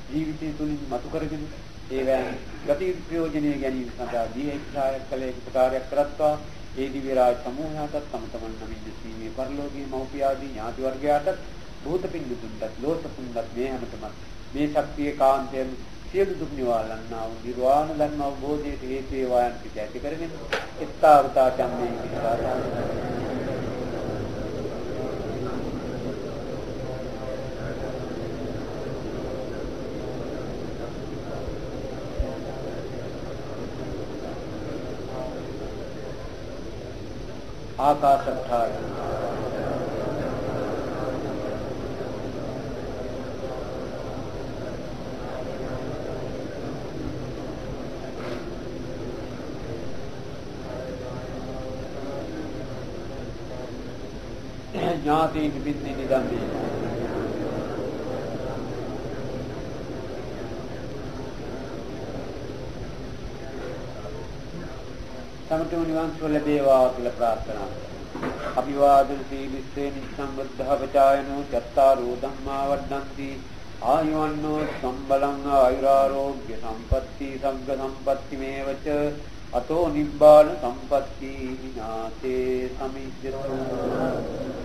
ජීවිතය තුළින් මතු කරගෙන ඒවැනි ගති ප්‍රයෝජනීය ගැනීම සඳහා දීහිතායක් කළ උපකාරයක් කරත්වා ඒ දිව්‍ය රාජ සමූහයාටත් තම තමන් නමින් දෙසීමේ පරිලෝකීය මෞපිය ආදී ඥාති වර්ගයාටත් භූත පින්දුතුන්ටත් ලෝසතුන්ටත් මේ හැමතෙම මේ ශක්තිය කාන්තයෙන් සියලු දුක් නිවාලන්නා වූ නිර්වාණ ධර්ම අවබෝධයට හේතු වේවා යන පිට ඇති කරගෙන එත්තාවතා චම්මේ විහාරා आकाशत्थाय ज्ञाति विभिन्न निदम्बे समतो निवांश लැබේවා කියලා ප්‍රාර්ථනා කරනවා. අභිවාදන සීලිස්සේ නිසම්බුද්ධ වචායනෝ චත්තාරෝ ධම්මා වඩ්ඩಂತಿ ආයුවන්නෝ සම්බලං ආයුරාෝග්‍ය සම්පatti සග්ග සම්පatti මේවච අතෝ නිබ්බාන සම්පatti විනාසේ සමිජ්ජතෝ